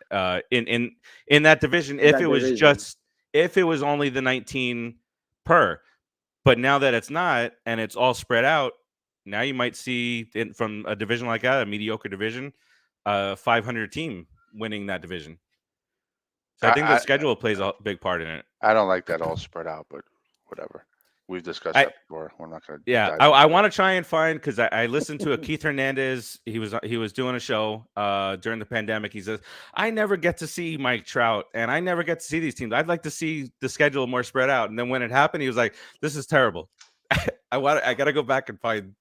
that division if it was only the 19 per. But now that it's not, and it's all spread out, now you might see from a division like that, a mediocre division, 500 team winning that division. So I think the schedule plays a big part in it. I don't like that all spread out, but whatever. We've discussed I- that before. We're not going to. Yeah, I want to try and find, because I listened to a Keith Hernandez. He was doing a show during the pandemic. He says, I never get to see Mike Trout, and I never get to see these teams. I'd like to see the schedule more spread out. And then when it happened, he was like, "This is terrible. I got to go back and find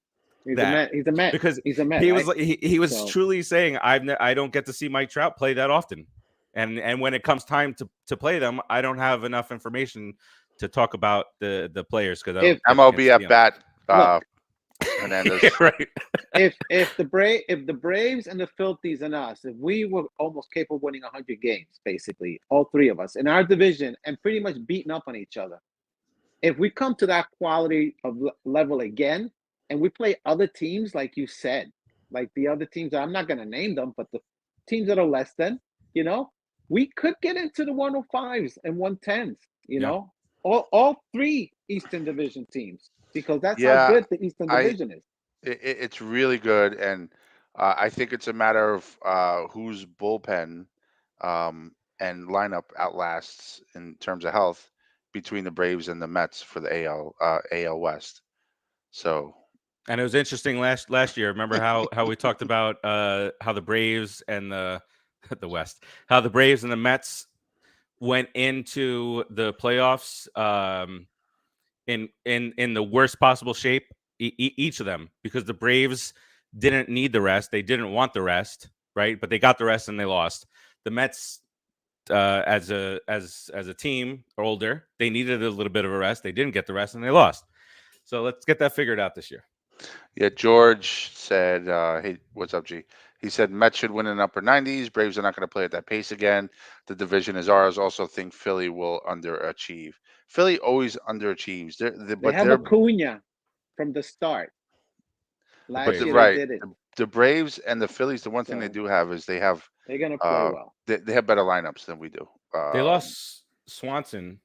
He's that." a Met. He's a Met. Because he's a Met. he right? was he was So- truly saying, I don't get to see Mike Trout play that often, and when it comes time to play them, I don't have enough information to talk about the players because MLB at bat. Hernandez. Yeah, right. if the Braves and the Phillies and us, if we were almost capable of winning 100 games, basically all three of us in our division, and pretty much beating up on each other, if we come to that quality of level again, and we play other teams like you said, like the other teams, I'm not going to name them, but the teams that are less than, we could get into the 105s and 110s. All three Eastern Division teams, because that's how good the Eastern Division is. It's really good, and I think it's a matter of whose bullpen and lineup outlasts in terms of health between the Braves and the Mets for the AL West. So, and it was interesting last year. Remember how we talked about how the Braves and the West, how the Braves and the Mets went into the playoffs in the worst possible shape, each of them, because the Braves didn't need the rest, they didn't want the rest, right? But they got the rest and they lost. The Mets, as a team, are older. They needed a little bit of a rest. They didn't get the rest and they lost. So let's get that figured out this year. Yeah, George said, "Hey, what's up, G?" He said Mets should win in upper 90s. Braves are not going to play at that pace again. The division is ours. Also think Philly will underachieve. Philly always underachieves. They have Acuna from the start. Last year right. they did it. The Braves and the Phillies, the one thing they do have is they're going to play well. They have better lineups than we do. They lost Swanson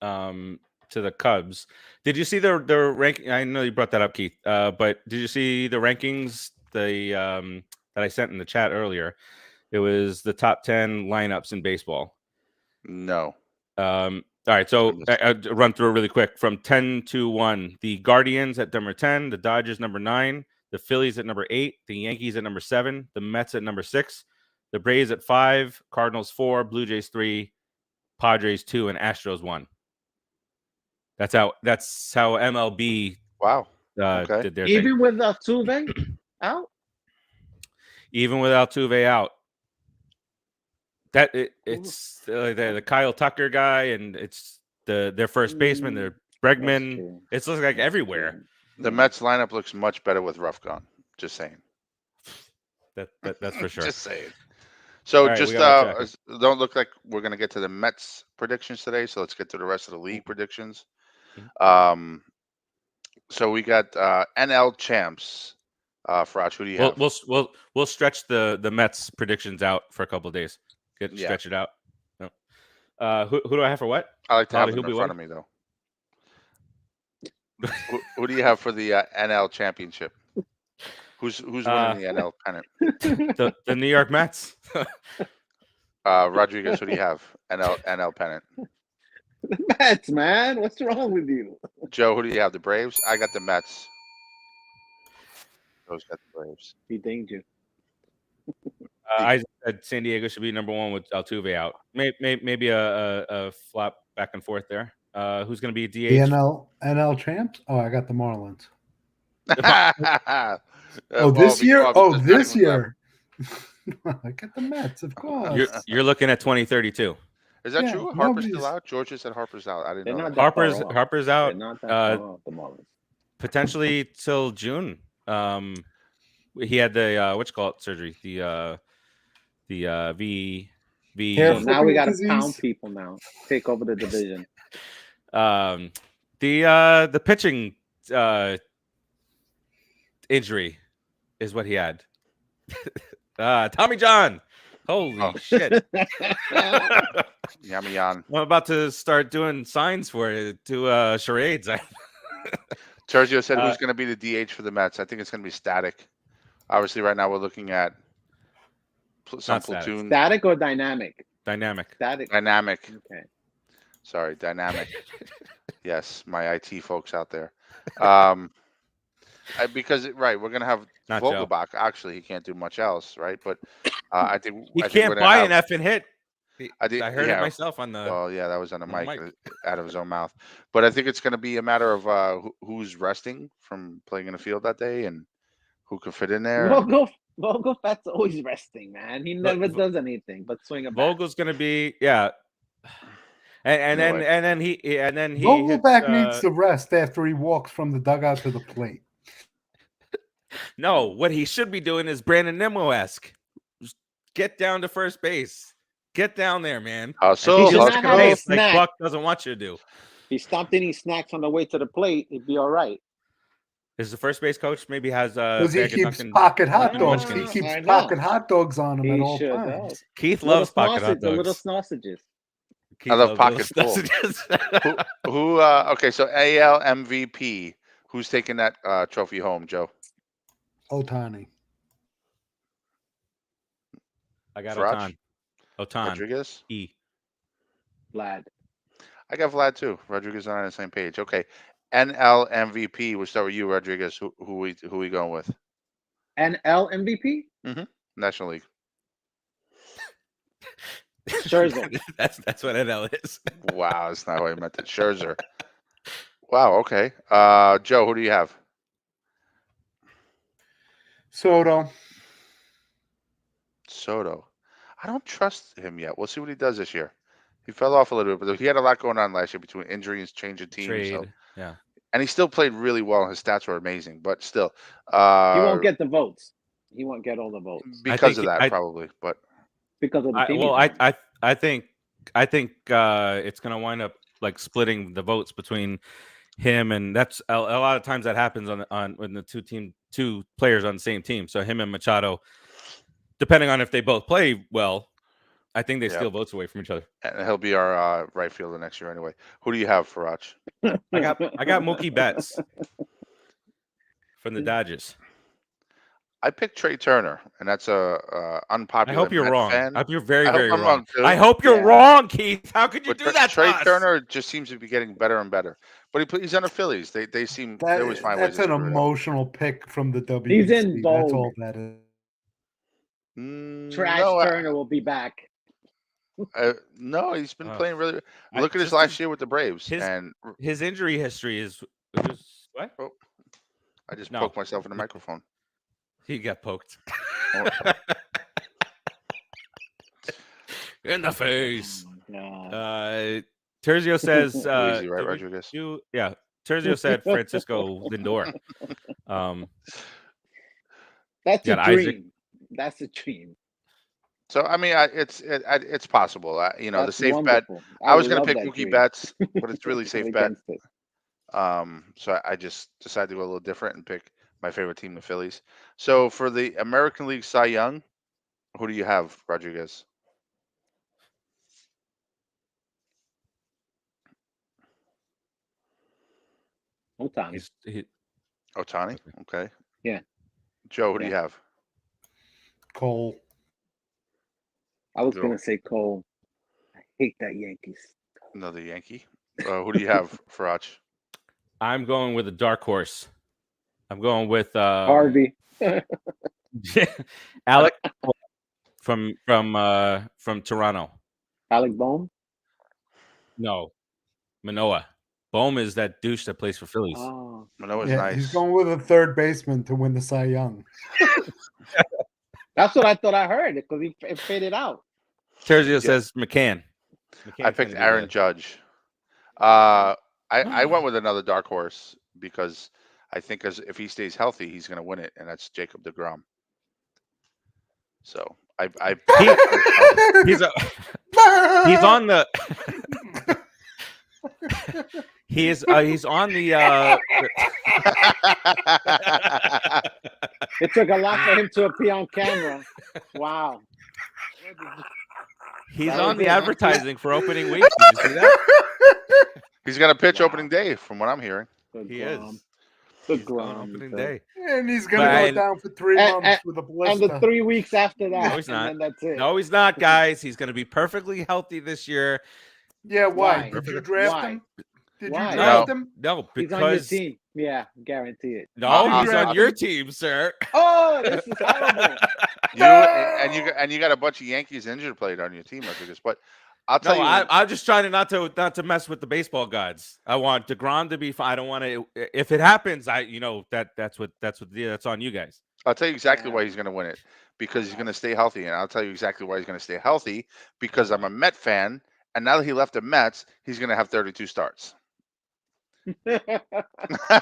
to the Cubs. Did you see the ranking? I know you brought that up, Keith. But did you see the rankings that I sent in the chat earlier? It was the top 10 lineups in baseball. No. All right, so I'll run through it really quick. From 10 to 1, the Guardians at number 10, the Dodgers number 9, the Phillies at number 8, the Yankees at number 7, the Mets at number 6, the Braves at 5, Cardinals 4, Blue Jays 3, Padres 2, and Astros 1. That's how MLB did their even thing. with Altuve out. Even with Altuve out, it's the Kyle Tucker guy, and it's their first baseman, their Bregman. It's looking like everywhere. The Mets lineup looks much better with Ruff gone. Just saying. That's for sure. Just saying. So right, just don't look like we're gonna get to the Mets predictions today. So let's get to the rest of the league predictions. So we got NL champs. Farace, who do you have? We'll stretch the Mets predictions out for a couple of days. Stretch it out. No. Who do I have for what? I like to have them in front of me though. who do you have for the NL championship? Who's winning the NL pennant? The New York Mets. Rodriguez, who do you have? NL pennant. The Mets, man. What's wrong with you? Joe, who do you have? The Braves? I got the Mets. Joe's got the Braves. He dinged you. I said San Diego should be number 1 with Altuve out. Maybe a flop back and forth there. Who's going to be DH? The NL champs? Oh, I got the Marlins. This year? This year. I got the Mets, of course. You're looking at 2032. Is that true? Harper's still out? George said Harper's out. I didn't know that. Harper's out. They're not that far off, the Marlins. Potentially till June. He had the surgery. The V. Now we got to pound people now. Take over the division. The pitching injury is what he had. Tommy John. Holy shit. Yummy on. I'm about to start doing signs for it to charades. Sergio said who's going to be the DH for the Mets. I think it's going to be Static. Obviously, right now we're looking at some platoon. Static or dynamic? Dynamic. Static. Dynamic. Okay. Sorry, dynamic. Yes, my IT folks out there. Um, because right, we're gonna have Not Joe. Vogelbach. Actually, he can't do much else, right? But I think He I think we're can't gonna buy have. an effing hit. I think, I heard it yeah. myself on the Well, yeah, that was on the mic, mic. out of his own mouth. But I think it's going to be a matter of who's resting from playing in the field that day and who can fit in there. And Vogelbach's always resting, man. He never does anything but swing a bat. Vogel's gonna be and Anyway. then he Vogelbach hits, needs to rest after he walks from the dugout to the plate. No, what he should be doing is Brandon Nimmo-esque. Just get down to first base. Get down there, man. Hustle, And should not second have a base like snack. Buck doesn't want you to do. If he stopped any snacks on the way to the plate, he'd be all right. Is the first base coach maybe has a Because he bag of keeps Dunkin' pocket hot Dunkin' dogs. He Munchkins? keeps I know. pocket hot dogs on him He at all sure times. does. Keith Little loves pocket hot sausage, the little dogs. sausages. Keith I love loves pocket little full. sausages. who? Okay, so AL MVP. Who's taking that trophy home, Joe? Otani. I got Farace? Otan. Rodriguez. E. Vlad. I got Vlad too. Rodriguez on the same page. Okay, NL MVP. We'll start with you, Rodriguez. Who we going with? NL MVP? National League. Scherzer. That's what NL is. Wow, that's not how I meant it. Scherzer. Wow. Okay. Joe, who do you have? Soto. Soto. I don't trust him yet. We'll see what he does this year. He fell off a little bit, but he had a lot going on last year between injuries, change of team. Trade. So. Yeah. And he still played really well. His stats were amazing, but still. He won't get the votes. He won't get all the votes because of that, probably. But because of the team. I think it's gonna wind up like splitting the votes between him, and that's a lot of times that happens on when the two players on the same team. So him and Machado, depending on if they both play well, I think they steal votes away from each other. And he'll be our right fielder next year anyway. Who do you have, Farace? I got Mookie Betts from the Dodgers. I picked Trey Turner, and that's a unpopular. I hope you're Met wrong. fan. I hope you're very I hope very I'm wrong. too. I hope you're wrong, Keith. How could you do that? Trey to us? Turner just seems to be getting better and better. But he's on the Phillies. They seem they always find ways. That's to an screw it up. emotional pick from the WBC. He's in vogue. That's all that is. Trash No, Turner will be back. no, he's been playing really. I- Look at his just last year with the Braves, his- His injury history is what? I just No. poked myself in the microphone. He got poked Oh, in the face. Oh, God. Terzio says, easy, right, did we Rodriguez? yeah. Terzio said Francisco Lindor. That's a got Isaac. dream. That's a dream. So I mean, it's possible. The That's safe wonderful. bet. I was going love to pick that Mookie dream. Betts, but it's really safe bet. Against it. So I just decided to go a little different and pick my favorite team, the Phillies. So for the American League Cy Young, who do you have, Rodriguez? Otani. Otani. Okay. Yeah. Joe, who do you have? Cole. I was Go. gonna say Cole. I hate that Yankees. Another Yankee. Who do you have, Farace? I'm going with a dark horse. I'm going with Harvey. Alec from Toronto. Alec Bohm. No, Manoah. Bohm is that douche that plays for Phillies. Oh. Manoah's Yeah, nice. he's going with a third baseman to win the Cy Young. That's what I thought I heard because it faded out. Terzio says McCann. I picked Aaron Judge. I went with another dark horse because I think if he stays healthy, he's going to win it, and that's Jacob deGrom. So he's on the he's on the It took a lot for him to appear on camera. Wow. he's That on was the it, huh? advertising for opening week. Did you see that? He's going to pitch Wow. opening day, from what I'm hearing. He is. The He's on opening Grom. day. And he's going to But- go down for 3 And- months with a And blister. the 3 weeks after that. No, he's not. And then that's it. No, he's not, guys. He's going to be perfectly healthy this year. Yeah, why? Why? Did you draft Why? him? Did Why? you No, draft him? no, He's on your because team. Yeah, guarantee it. no, Did you he's on draft your him? team, sir. Oh, this is horrible. You got a bunch of Yankees injured players on your team, Rodriguez. But I'll tell No, you, I'm just trying not to mess with the baseball gods. I want DeGrom to be fine. I don't want to. If it happens, that's on you guys. I'll tell you exactly Yeah. why he's going to win it, because he's going to stay healthy, and I'll tell you exactly why he's going to stay healthy, because I'm a Met fan, and now that he left the Mets, he's going to have 32 starts. It's just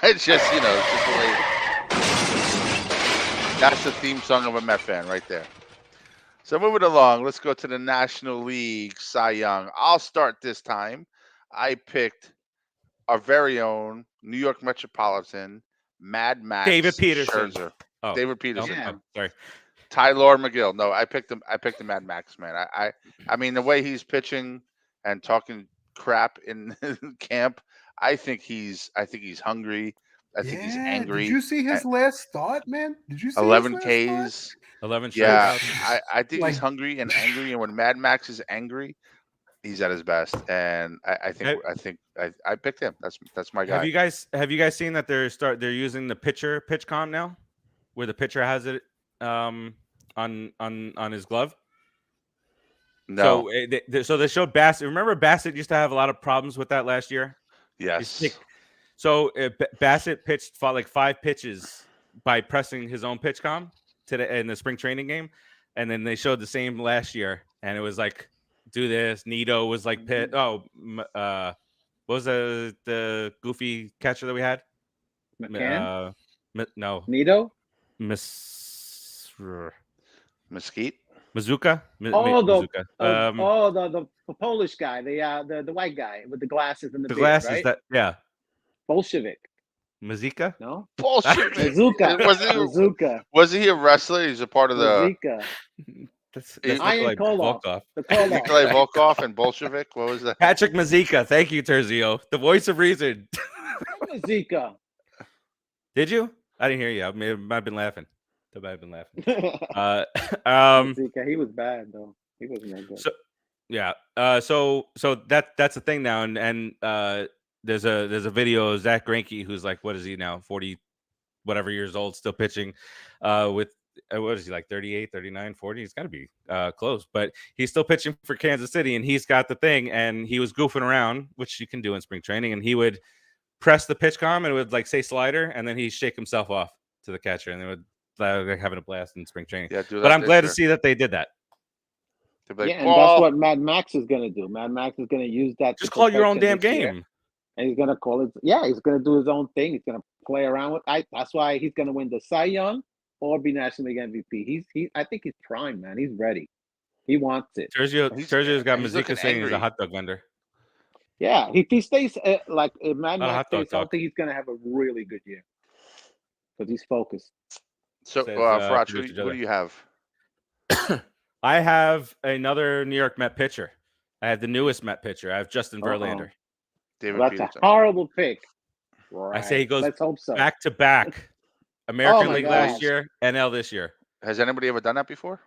it's just the way. That's the theme song of a Met fan right there. So moving along, let's go to the National League Cy Young. I'll start this time. I picked our very own New York Metropolitan Mad Max David Peterson. Scherzer. Oh, David Peterson. Yeah. Oh, sorry. Tyler McGill. No, I picked him. I picked the Mad Max, man. I mean, the way he's pitching and talking crap in camp, I think he's hungry. I think he's angry. Did you see his last start, man? Did you see 11 his last start? Ks. 11 Yeah, strikeouts. I think Like- he's hungry and angry, and when Mad Max is angry, he's at his best. And I think I picked him. That's my guy. Have you guys seen that they're using the pitcher pitch com now, where the pitcher has it on his glove? No. So they showed Bassett. Remember Bassett used to have a lot of problems with that last year. Yes. So Bassett pitched like 5 pitches by pressing his own pitch com today in the spring training game, and then they showed the same last year, and it was like, do this. Nito was like pit. Oh, what was the goofy catcher that we had? McCann? No, Nito? Mesquite. Mizuka. The Mizuka. the Polish guy, the white guy with the glasses and the The beard, glasses right? that Bolshevik. Mazika. No, Bullshit. Bazooka. Wasn't he a wrestler? He's a part of the Bazooka. That's Iron Nikolai Koloff. Volkov. The Koloff. Nikolai Volkov and Bolshevik. What was that? Patrick Mazika. Thank you, Terzio. The voice of reason. Zika. Did you? I didn't hear you. I might have been laughing. I might have been laughing. Zika. He was bad though. He wasn't that good. So yeah. So that's the thing now, and there's a video of Zach Greinke, who's like, what is he now, 40 whatever years old, still pitching with what is he, like 38, 39, 40? He's got to be close, but he's still pitching for Kansas City, and he's got the thing, and he was goofing around, which you can do in spring training, and he would press the pitch com and it would like say slider, and then he'd shake himself off to the catcher, and they would like having a blast in spring training. Yeah, do that but I'm glad to year. see that they did that. They'd be like, Yeah, and "Ball." that's what Mad Max is gonna do. Mad Max is gonna use that. to Just call your protect own him damn this year, game. and he's gonna call it. Yeah, he's gonna do his own thing. He's gonna play around with. That's why he's gonna win the Cy Young or be National League MVP. I think he's prime, man. He's ready. He wants it. Terzio's got he's looking Mazika saying he's angry. a hot dog vendor. Yeah, if he stays like if Mad Not a Max hot dog stays healthy, he's gonna have a really good year because he's focused. So, Says, Farace, producer what do you have? I have another New York Met pitcher. I have the newest Met pitcher. I have Justin Uh-oh. Verlander. David That's Peterson. a horrible pick. I say he goes Let's hope so. back to back. American my League gosh. last year, NL this year. Has anybody ever done that before?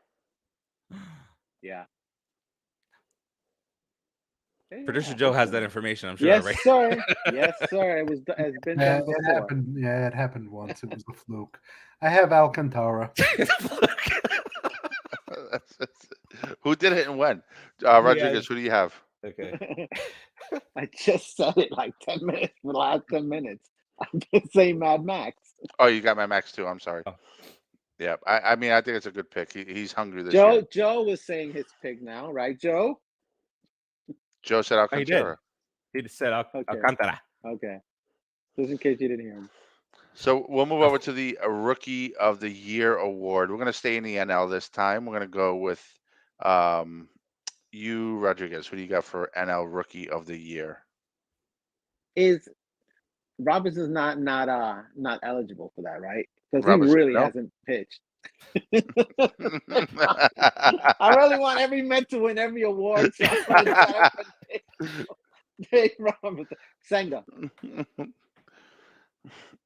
Yeah. Producer Joe has that information, I'm sure, Yes, right? sir. Yes, sir. Has been Yeah, done it before. happened. Yeah, it happened once. It was a fluke. I have Alcantara. Who did it and when? Rodriguez, who do you have? Okay. I just said it like 10 minutes for the last 10 minutes. I'm just saying Mad Max. Oh, you got my Max too. I'm sorry. Oh. Yeah, I mean, I think it's a good pick. He's hungry this Joe year. Joe was saying his pick now, right, Joe? Joe said he did. Alcantara. He just said Okay. Alcantara. Okay. Just in case you didn't hear him. So we'll move over to the Rookie of the Year award. We're going to stay in the NL this time. We're going to go with you, Rodriguez. Who do you got for NL Rookie of the Year? Is Robinson's not eligible for that, right? Because he Robinson, really no. hasn't pitched. I really want every Met to win every award. So I'm gonna pick Robinson. Senga.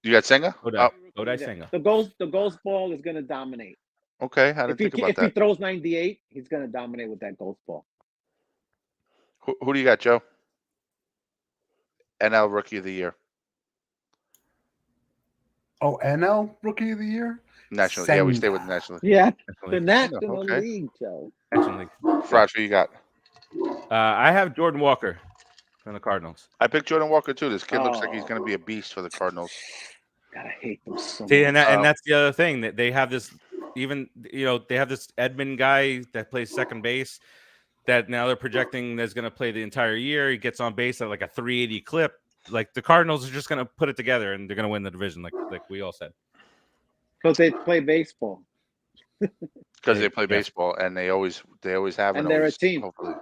You got Senga? Odai Senga. The ghost ball is gonna dominate. Okay, I didn't think about If he throws 98, he's gonna dominate with that ghost ball. Who do you got, Joe? NL Rookie of the Year. Oh, NL Rookie of the Year? National. Yeah, we stay with Senga. the National. Yeah, National the League. National Okay. League, Joe. National League. Frosh, who you got? I have Jordan Walker from the Cardinals. I picked Jordan Walker too. This kid looks like he's Oh. going to be a beast for the Cardinals. God, I hate them so See, much. and that's the other thing that they have this. Even they have this Edmund guy that plays second base. That now they're projecting that's going to play the entire year. He gets on base at like a 380 clip. Like the Cardinals are just going to put it together and they're going to win the division, like we all said. Because they play baseball. Because they play baseball and they always have And they're always, a team. Hopefully,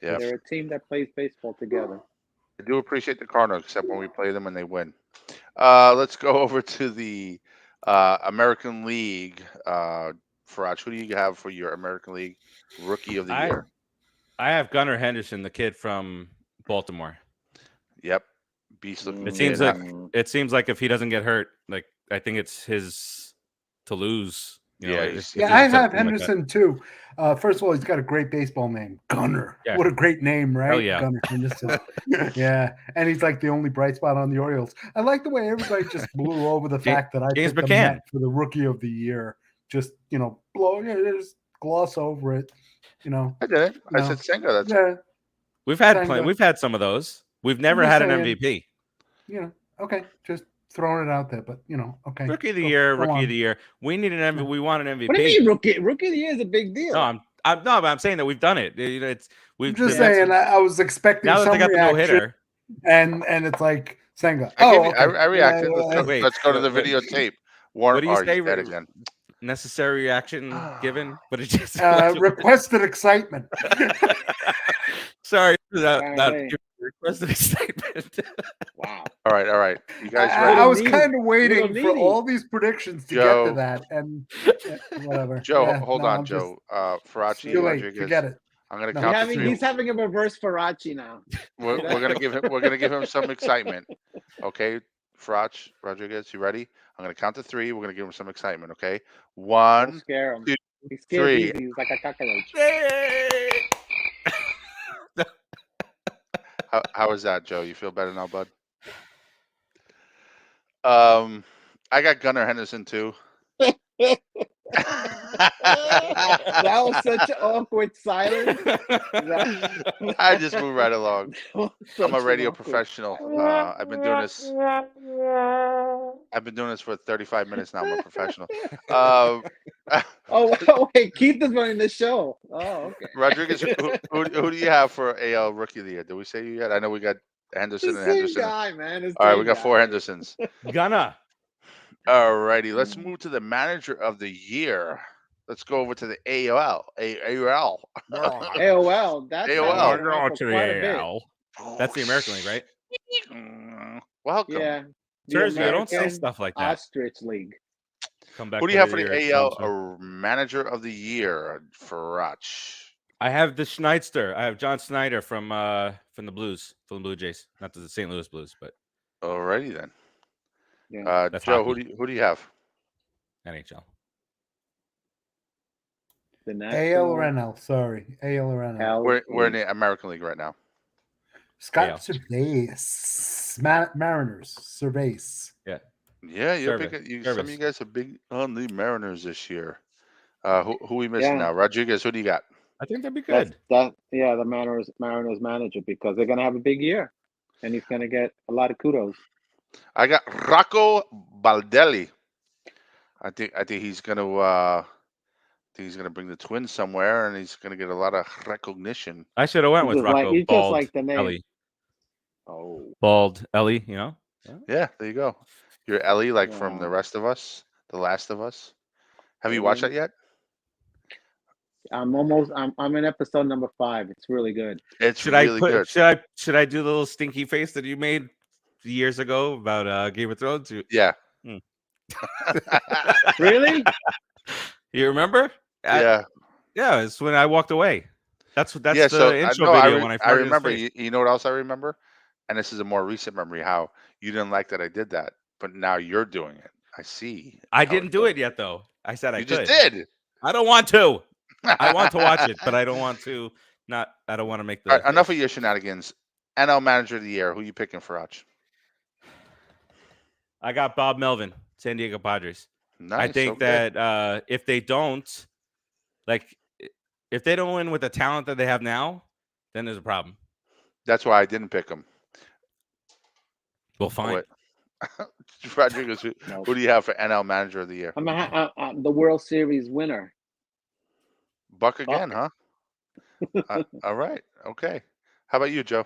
yeah. They're a team that plays baseball together. I do appreciate the Cardinals, except when we play them and they win. Let's go over to the American League. Farace, who do you have for your American League Rookie of the Year? I have Gunnar Henderson, the kid from Baltimore. Yep, beast looking. It seems kid. it seems like if he doesn't get hurt, like I think it's his to lose. I have Henderson too. First of all, he's got a great baseball name, Gunnar. Yeah. What a great name, right? Hell yeah. Gunnar Henderson. Yeah, and he's like the only bright spot on the Orioles. I like the way everybody just blew over the fact that I James picked the McCann Met for the Rookie of the Year. Just just gloss over it. I did it. I said Senga. That's We've had some of those. We've never had an MVP. Okay, just throwing it out there, but okay. Rookie of the year. We need an MVP. We want an MVP. What do you mean rookie of the year is a big deal? No, but I'm saying that we've done it. I'm just saying. I was expecting now that some they got the no-hitter, and it's like Senga. I reacted. Let's go to the videotape. What do you say? Again. Necessary reaction given, but it just requested excitement. Sorry for that. Requested excitement. Wow. All right. You guys ready? I was kind of waiting for all these predictions to get to that, and whatever. Joe, hold on, Joe. Farace, Rodriguez. Forget it. I'm gonna count to 3. He's having a reverse Farace now. We're gonna give him some excitement. Okay, Farace, Rodriguez, you ready? I'm gonna count to 3. We're gonna give him some excitement. Okay, 1, Don't scare him. 2, He's scared 3. easy. He's like a cockroach. How is that, Joe? You feel better now, bud? I got Gunnar Henderson too. That was such an awkward silence. I just move right along. I'm a radio professional. I've been doing this. I've been doing this for 35 minutes now. I'm a professional. Wait, Keith is running the show. Oh, okay. Rodriguez, who do you have for AL Rookie of the Year? Did we say you yet? I know we got Henderson and Henderson. Guy, man. All right, we got 4 Hendersons. Gunna. All righty, let's move to the Manager of the Year. Let's go over to the AOL. AOL. That's AOL. That's the American League, right? Welcome. Yeah. Seriously, I don't say stuff like that. Ostrich League. Come back. Who do you have for the AL Manager of the Year, Farace? I have the Schneidster. I have John Snyder from the Blues, from the Blue Jays, not the St. Louis Blues, but. Alrighty then. Yeah. Joe, who do you have? NHL. AL or NL? Sorry, AL or NL. We're in the American League right now. Scott Cervais, Mariners, Cervais. Yeah, you're big. Some of you guys are big on the Mariners this year. Who we missing now? Rodriguez, who do you got? I think that'd be good. The Mariners manager, because they're gonna have a big year, and he's gonna get a lot of kudos. I got Rocco Baldelli. I think he's gonna bring the Twins somewhere, and he's gonna get a lot of recognition. I should have went with Rocco. He Bald just like the name. Ellie. Oh, Bald Ellie, Yeah, there you go. You're Ellie, like from The Rest of Us, The Last of Us. Have you watched that yet? I'm in episode number 5. It's really good. It's really good. Should I do the little stinky face that you made years ago about Game of Thrones? Yeah. Really? You remember? Yeah. Yeah, it's when I walked away. That's the intro video when I I remember. You know what else I remember? And this is a more recent memory. How you didn't like that I did that, but now you're doing it. I see. I didn't do it yet, though. I said I could. You just did. I don't want to. I want to watch it, but I don't want to. I don't want to make the. Enough of your shenanigans. NL Manager of the Year. Who you picking, Farace? I got Bob Melvin, San Diego Padres. Nice. I think okay. that if they don't, like, if they don't win with the talent that they have now, then there's a problem. That's why I didn't pick him. Well, Oh, fine. wait. Rodriguez, No. who do you have for NL Manager of the Year? I'm the World Series winner. Buck again, huh? All right. Okay. How about you, Joe?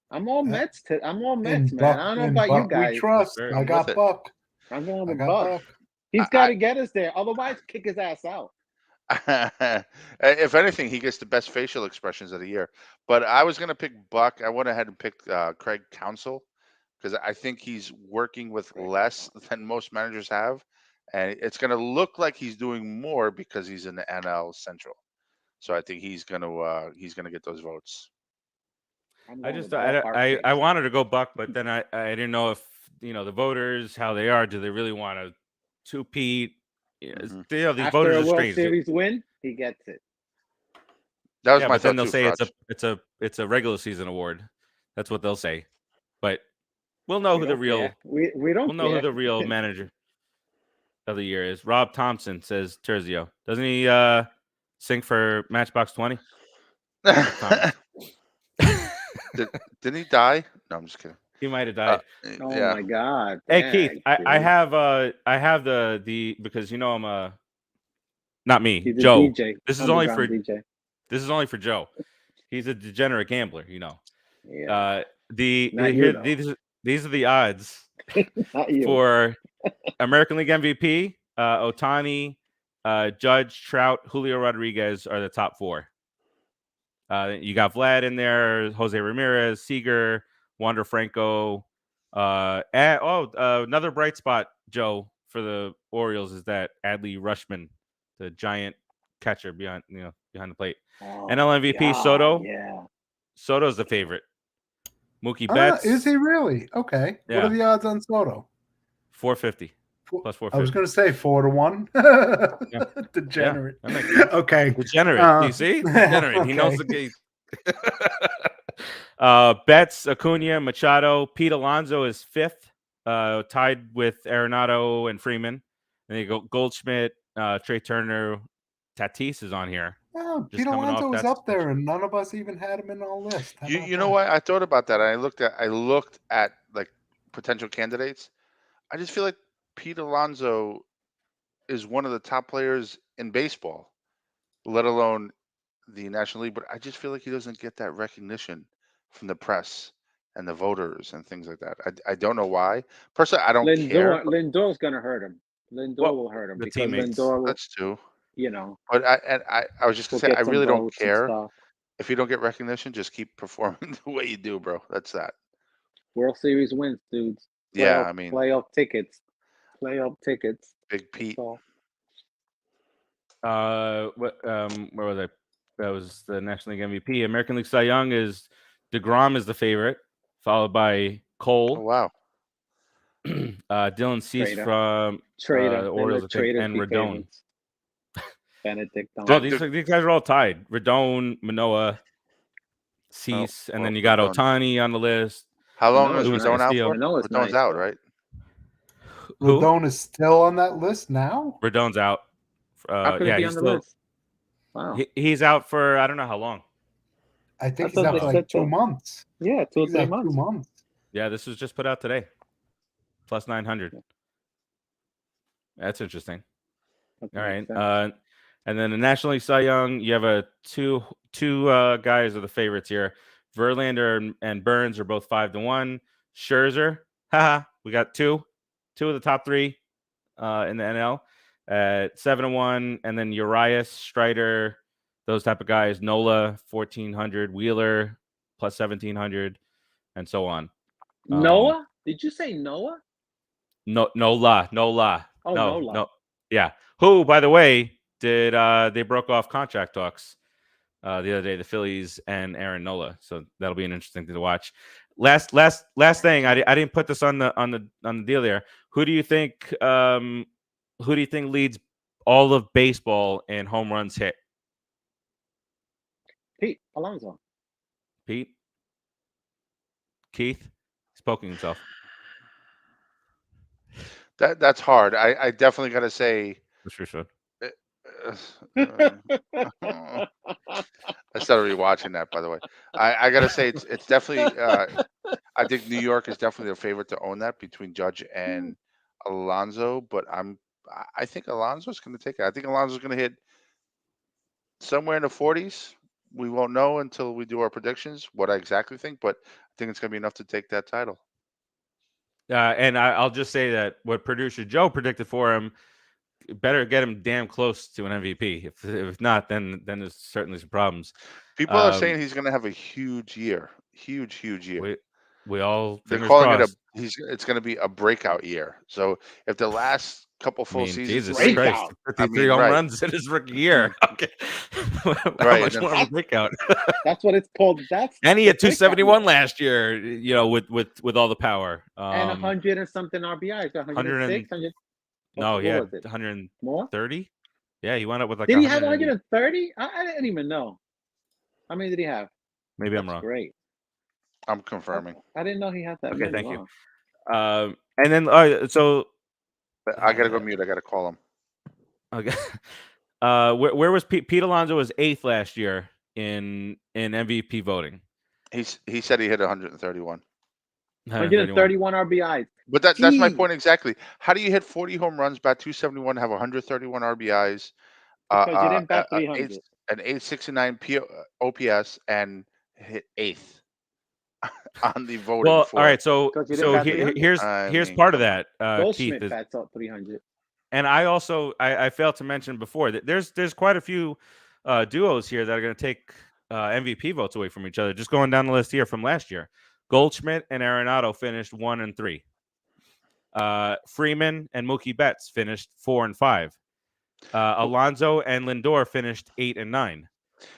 I'm all Mets. I'm all Mets, In man. Buck, I don't know in about you Buck we guys. trust. Sure. I I'm got with it. Buck. I'm going I with got Buck. Buck. He's got to get us there. Otherwise, kick his ass out. If anything, he gets the best facial expressions of the year. But I was going to pick Buck. I went ahead and picked Craig Counsell because I think he's working with less than most managers have, and it's going to look like he's doing more because he's in the NL Central. So I think he's going to get those votes. I'm I going just with ballpark I based. wanted to go Buck, but then I didn't know if the voters, how they are. Do they really want to two-peat? Mhm. These After voters a are World strange. Series win, he gets it. That was Yeah, my but then thought they'll too, say Froch. it's a regular season award. That's what they'll say. But we'll know We who the don't real care. We we'll don't know who care. the real manager of the year is. Rob Thompson, says Terzio. Doesn't he sing for Matchbox 20? Thomas. Didn't he die? No, I'm just kidding. He might have died. Oh Yeah. my God. Hey Yeah, Keith, I have the because I'm not me, he's a Joe. DJ, This is only for underground DJ. This is only for Joe. He's a degenerate gambler, Yeah, The not you here though. these are the odds Not you. for American League MVP. Otani, Judge, Trout, Julio Rodriguez are the top four. You got Vlad in there, Jose Ramirez, Seager, Wander Franco. Another bright spot, Joe, for the Orioles is that Adley Rushman, the giant catcher behind the plate. Oh, NL MVP God, Soto. yeah. Soto's the favorite. Mookie Betts. Is he really? Okay. What Yeah. are the odds on Soto? 450 plus I was 450. going to say 4-1. Degenerate. Yeah, that makes sense. Okay. Degenerate. You see? Degenerate. He knows the game. Betts, Acuna, Machado, Pete Alonso is fifth, tied with Arenado and Freeman. And you go Goldschmidt, Trey Turner, Tatis is on here. Oh, Just Pete coming off Alonso was that up there, and none of us even had him in our list. How about You know that? what? I thought about that. I looked at like potential candidates. I just feel like Pete Alonso is one of the top players in baseball, let alone the National League. But I just feel like he doesn't get that recognition from the press and the voters and things like that. I don't know why. Personally, I don't care. Lindor's gonna hurt him. Lindor Well, will hurt him the because teammates. Lindor will, That's true. will But I was just gonna say I get some really don't votes and care stuff. if you don't get recognition. Just keep performing the way you do, bro. That's that. World Series wins, dudes. Yeah, I mean, Playoff tickets. Playoff tickets. Big That's Pete. all. Where was I? That was the National League MVP. American League Cy Young is DeGrom is the favorite, followed by Oh Cole, wow. Dylan Cease Trader. from Trader. the They Orioles, I let think, traders and be Rodon. favorites. Benedict. Oh, these guys are all tied. Rodon, Manoah, Cease, and then you got Rodon. Otani on the list. How long Manoah's is Luis Rodon out Castillo. for? Manoah's Rodon's nice, out, though. right? Who? Rodon is still on that list now? Rodon's out. How could Yeah, it be he's on the still list? Wow. he's out for I don't know how long. I think I he's thought out they for like said 2 that. months. Yeah, 2 or He's 3 out months. 2 months. Yeah, this was just put out today. Plus 900. That's interesting. That All right. makes sense. And then the National League Cy Young, you have a two guys are the favorites here. Verlander and Burns are both 5-1. Scherzer, haha, we got two of the top three in the NL at 7-1, and then Urias, Strider, those type of guys. Nola 1400, Wheeler plus 1700, and so on. Noah? Did you say Noah? Nola. Oh, No. Nola. Yeah. Who, by the way, did they broke off contract talks the other day, the Phillies and Aaron Nola. So that'll be an interesting thing to watch. Last thing, I didn't put this on the deal there. Who do you think leads all of baseball in home runs hit? Pete Alonso. Pete? Keith, he's poking himself. That's hard. I definitely got to say. For sure should. I started rewatching that, by the way. I got to say it's definitely. I think New York is definitely the favorite to own that between Judge and Alonso, but I think Alonso's going to take it. I think Alonso's going to hit somewhere in the 40s. We won't know until we do our predictions what I exactly think, but I think it's going to be enough to take that title. And I'll just say that what producer Joe predicted for him, better get him damn close to an MVP. If not, then there's certainly some problems. People are saying he's going to have a huge year, huge year. We all they're fingers calling crossed. It's going to be a breakout year. So if the last couple full seasons, Jesus breakout. Christ, 53 home runs in his rookie year. Okay, how much more of a breakout? That's what it's called. And he had 271 last year. You know, with all the power and 100 and something RBIs. 106, 100. No, he had was it? 130. More? Yeah, he wound up with like. Did he have 130? I didn't even know. How many did he have? Maybe I'm wrong. Great. I'm confirming. I didn't know he had that. Okay, many. thank Wow. you. And then so I gotta go mute. I gotta call him. Okay. Where was Pete Alonso was 8th last year in MVP voting. He said he hit 131. 131 RBIs. But that's my point exactly. How do you hit 40 home runs, bat 271, have 131 RBIs, Because you didn't bat 300. an 869 OPS, and hit 8th on the voting? Well, for all right. So here's part of that. Goldschmidt Keith bats out 300. And I also I failed to mention before that there's quite a few duos here that are going to take MVP votes away from each other. Just going down the list here from last year, Goldschmidt and Arenado finished 1 and 3. Freeman and Mookie Betts finished 4 and 5. Alonso and Lindor finished 8 and 9.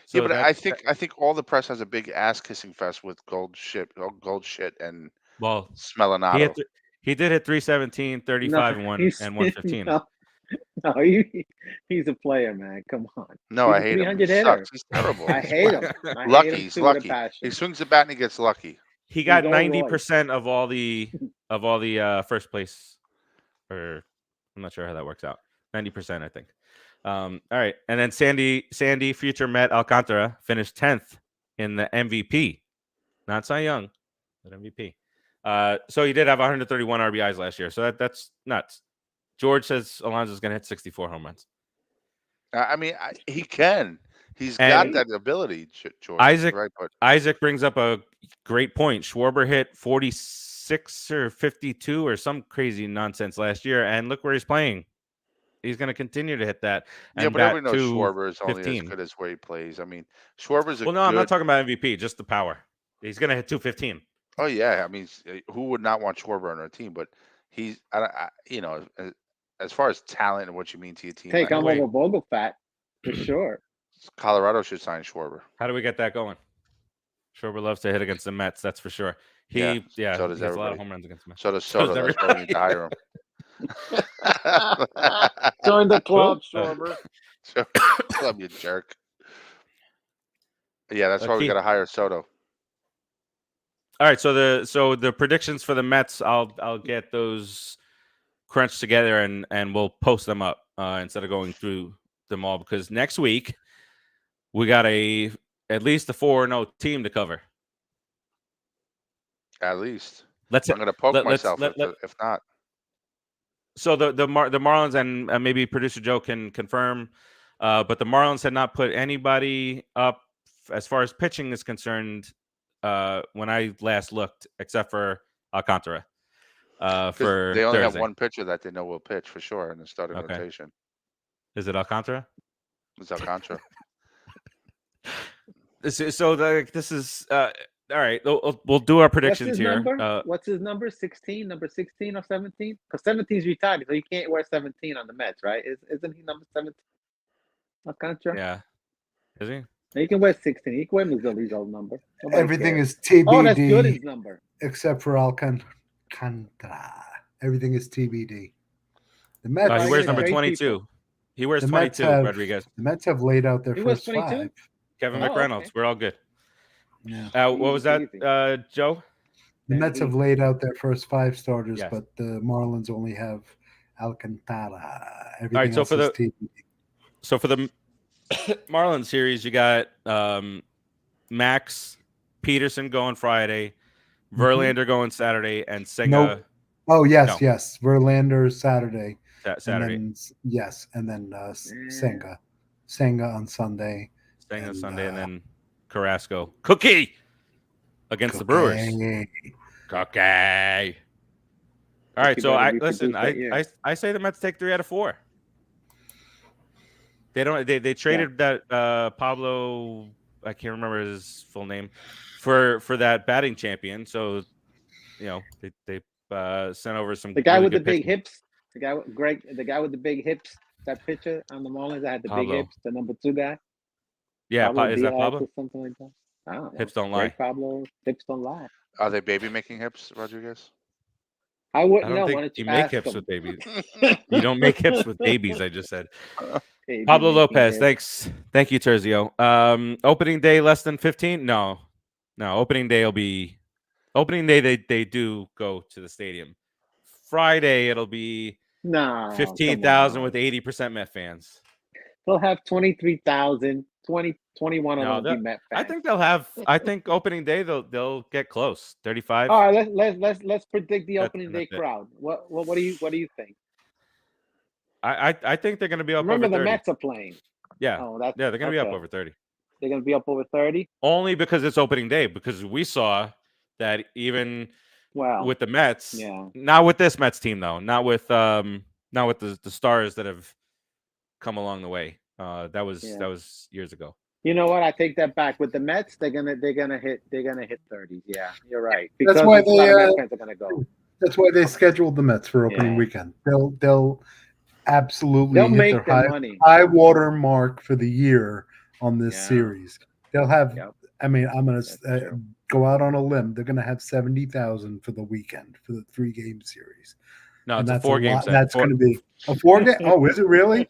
So yeah, but I think all the press has a big ass kissing fest with gold shit and Smellinado. He did hit 317, 35 and 115. No, he's a player, man. Come on. No, I hate him. He sucks. He's terrible. I hate him. He's lucky. He swings the bat and he gets lucky. He got 90% of all the first place, or I'm not sure how that works out. 90%, I think. All right, and then Sandy, future Met Alcantara finished 10th in the MVP, not Cy Young, but MVP. So he did have 131 RBIs last year. So that's nuts. George says Alonso's going to hit 64 home runs. I mean, he can. He's got that ability, George. Isaac brings up a great point. Schwarber hit 46 or 52 or some crazy nonsense last year, and look where he's playing. He's going to continue to hit that. Yeah, but everyone knows Schwarber is only as good as where he plays. I mean, Schwarber's I'm not talking about MVP, just the power. He's going to hit 215. Oh yeah, I mean, who would not want Schwarber on our team? But he's, as far as talent and what you mean to your team, take him over Vogelfat for sure. Colorado should sign Schwarber. How do we get that going? Schwarber loves to hit against the Mets. That's for sure. So does everybody. A lot of home runs against the Mets. So does Soto. That's why we need to hire him. Join the club, Schwarber. Club, you jerk. Yeah, that's why we got to hire Soto. All right, so the predictions for the Mets, I'll get those crunched together and we'll post them up instead of going through them all, because next week we got at least a 4-0 team to cover. At least. I'm going to poke myself if not. So the Marlins, and maybe producer Joe can confirm, but the Marlins had not put anybody up as far as pitching is concerned when I last looked, except for Alcantara. For they only Thursday. have one pitcher that they know will pitch for sure in the starting rotation. Is it Alcantara? It's Alcantara. This is all right. We'll do our predictions here. What's his number? 16? Number 16 or 17? Because 17 is retired, so he can't wear 17 on the Mets, right? Isn't he number 17? Alcantara? Yeah. Is he? He can wear 16. He can wear Missouri's old number. Everything is TBD. Oh, that's good, his number. Except for Alcantara. Everything is TBD. The Mets. He wears number 22. He wears 22, Rodriguez. The Mets have laid out their first 5. Kevin McReynolds. Okay. We're all good. Yeah. What was that, Joe? The Mets have laid out their first 5 starters, Yes. but the Marlins only have Alcantara. Everything All right, so else for is the TBD. Marlins series, you got Max Peterson going Friday, Verlander going Saturday, and Senga Nope. Oh yes, No. yes. Verlander Saturday, Saturday. and then Senga on Sunday. Senga and, Sunday, and then Carrasco Cookie against the Brewers. Cookie. All right, so I say the Mets take 3 out of 4. They don't. They traded that Pablo. I can't remember his full name for that batting champion. So they sent over some. The guy really with the good big pitching. hips. The guy with the big hips. That pitcher on the Marlins that had the big Pablo. hips. The number 2 guy. Yeah, Pablo is that Diaz Pablo? or something like that. I don't know. Hips don't lie. Greg Pablo. Hips don't lie. Are they baby making hips, Rodriguez? I I wouldn't don't know. Why think don't you you make ask hips him? with babies. You don't make hips with babies. I just said. Baby Pablo making Lopez, hips. thank you, Terzio. Opening day less than 15? No. Opening day will be. Opening day they do go to the stadium. Friday it'll be No, 15,000 with 80% Met fans. They'll have 23,000. 21 of No, them will be Met fans. I think they'll have. I think opening day they'll get close. 35. All right, let's predict the opening day that's it. crowd. What do you think? I think they're going to be up Remember over 30. the Mets are playing. Yeah. Oh, Yeah, they're going to be up okay. over 30. They're going to be up over 30. Only because it's opening day. Because we saw that even with the Mets, not with this Mets team though, not with the stars that have come along the way. That was years ago. You know what? I take that back. With the Mets, they're gonna hit 30s. Yeah, you're right. Because That's why a lot of Mets fans are gonna go. That's why they scheduled the Mets for opening weekend. They'll absolutely hit make their money. high water mark for the year on this series. They'll have. I mean, I'm gonna go out on a limb. They're gonna have 70,000 for the weekend for the 3-game series. No, and it's that's a 4-game set. That's going to be a 4-game. Oh, is it really?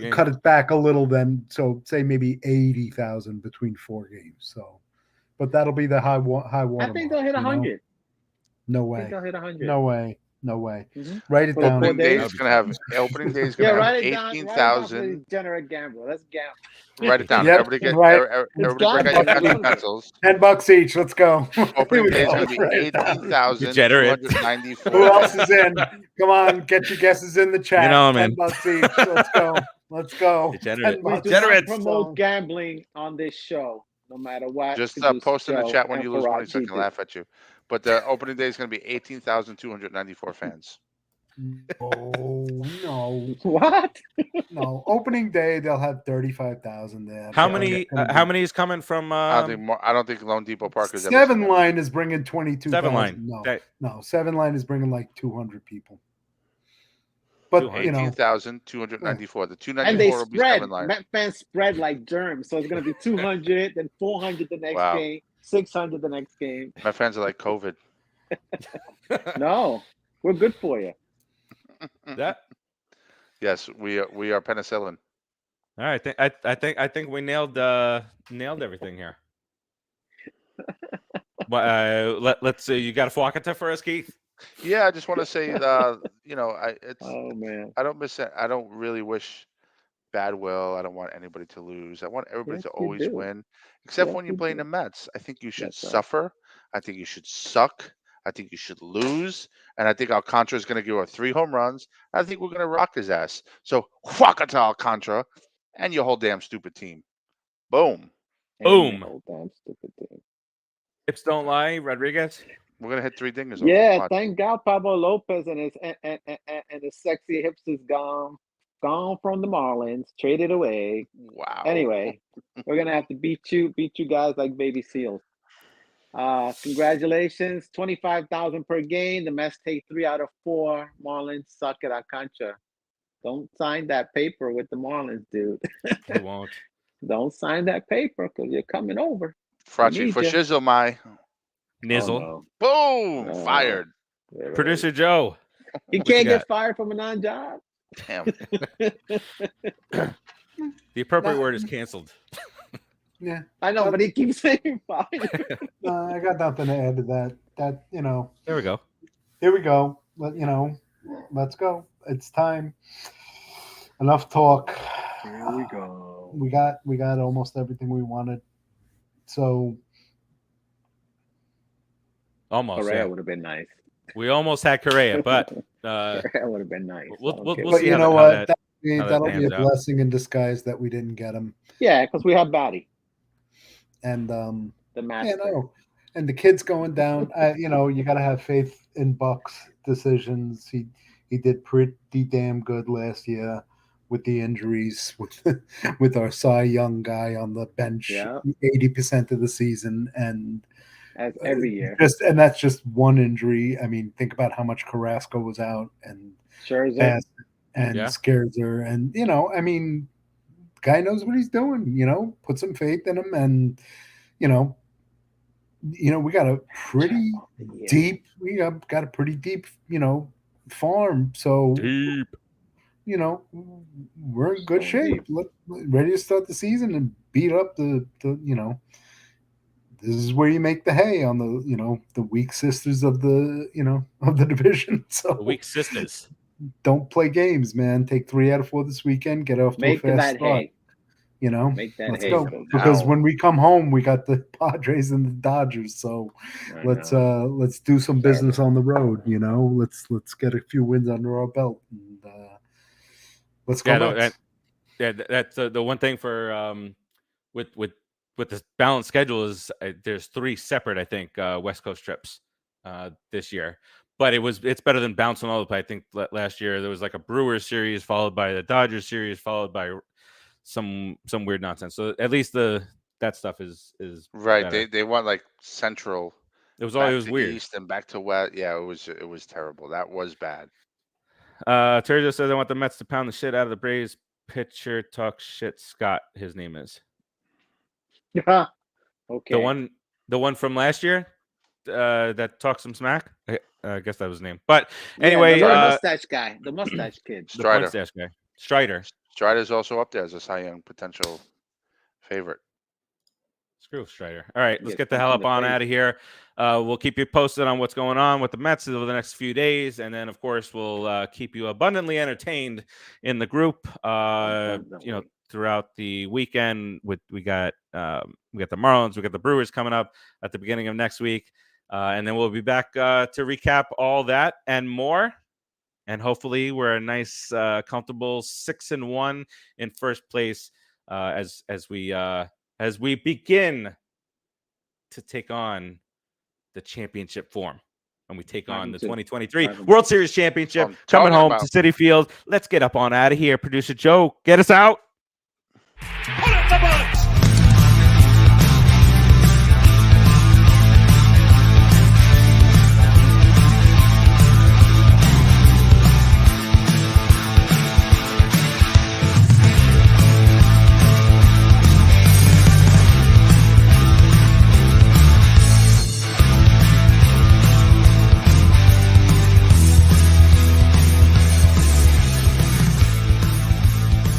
Cut it back a little then. So say maybe 80,000 between 4 games. So, but that'll be the high water. I think they'll hit 100. No way. I think they'll hit 100. No way. No way. Mm-hmm. Write it down. Opening day is going to have 18,000. Degenerate gambler. Let's gamble. Write it down. Yep, Everybody everybody break out your pens and pencils. $10 each. Let's go. Opening day is going to be 18,294. Who else is in? Come on, get your guesses in the chat. You know, man. $10 each. Let's go. Let's go. Degenerate. We do not promote gambling on this show, no matter what. Just post in the chat when you lose money so I can laugh at you. But the opening day is going to be 18,294 fans. Oh no! What? No, opening day they'll have 35,000 there. How many? How many is coming from? I don't think Lone Depot Park is. 7 Line is bringing 22,000. 7 Line. No. 7 Line is bringing like 200 people. But 18,294. The 294 and they will be spread. 7 Line. Met fans spread like germs, so it's going to be 200, then 400 the next game, 600 the next game. My fans are like COVID. No, we're good for you. That. Yes, we are penicillin. All right, I think we nailed everything here. But let's see. You got a Fwakata for us, Keith? Yeah, I just want to say, oh man, I don't miss it. I don't really wish bad will. I don't want anybody to lose. I want everybody to always win, except when you're playing the Mets. I think you should suffer. I think you should suck. I think you should lose. And I think Alcantara is going to give us 3 home runs. I think we're going to rock his ass. So, Fwakata Alcantara and your whole damn stupid team. Boom. Boom. Whole damn stupid team. Hips don't lie, Rodriguez. We're going to hit 3 dingers. Yeah, thank God Pablo Lopez and his sexy hips is gone from the Marlins, traded away. Wow. Anyway, we're going to have to beat you guys like baby seals. Congratulations, 25,000 per game. The Mets take 3 out of 4. Marlins suck at Alcantara. Don't sign that paper with the Marlins, dude. They won't. Don't sign that paper because you're coming over. Farace for shizzle, my nizzle. Oh, no. Boom, fired. Producer Joe. He can't get fired from a non-job. Damn. The appropriate word is canceled. Yeah, I know, but he keeps saying fire. I got nothing to add to that. that, you know. There we go. Here we go. Let's go. It's time. Enough talk. Here we go. We got almost everything we wanted. So Almost. Correa Yeah. would have been nice. We almost had Correa, but Correa would have been nice. we'll but see you how know that, what? that That'll be a pans out. blessing in disguise that we didn't get him. Yeah, because we have Batty. And The master. and the kid's going down. You got to have faith in Buck's decisions. He did pretty damn good last year with the injuries, with our Cy Young guy on the bench 80% of the season, and as every year. That's just one injury. I mean, think about how much Carrasco was out, and Scherzer and Scherzer, and I mean, guy knows what he's doing. Put some faith in him, and we got a pretty deep. We got a pretty deep, farm. So deep. We're in good shape. Ready to start the season and beat up the. This is where you make the hay on the weak sisters of the of the division. So the weak sisters. Don't play games, man. Take 3 out of 4 this weekend. Get off to a fast start. Hay. Make that Let's hay go. Because when we come home, we got the Padres and the Dodgers. So let's do some business on the road. Let's get a few wins under our belt. And, let's go. That's the one thing for with this balanced schedule is there's 3 separate, I think, West Coast trips this year. But it's better than bouncing all the place. I think last year there was like a Brewers series followed by the Dodgers series followed by some weird nonsense. So at least that stuff is right. Better. They want like central. It was weird. East and back to west. Yeah, it was terrible. That was bad. Terry just says I want the Mets to pound the shit out of the Braves pitcher. Talk shit, Scott. His name is. Yeah. Okay. The one from last year that talked some smack. I guess that was his name. But anyway, the mustache guy, the mustache kid, Strider. The mustache guy, Strider. Strider's also up there as a Cy Young potential favorite. Screw Strider. All right, let's get the hell up on out of here. We'll keep you posted on what's going on with the Mets over the next few days, and then of course we'll keep you abundantly entertained in the group. Throughout the weekend, we got the Marlins, we got the Brewers coming up at the beginning of next week, and then we'll be back to recap all that and more. And hopefully, we're a nice, comfortable 6-1 in first place as we begin to take on the championship form. And we take on the 2023 World Series Championship coming home to Citi Field. Let's get up on out of here. Producer Joe, get us out. Put up the ball.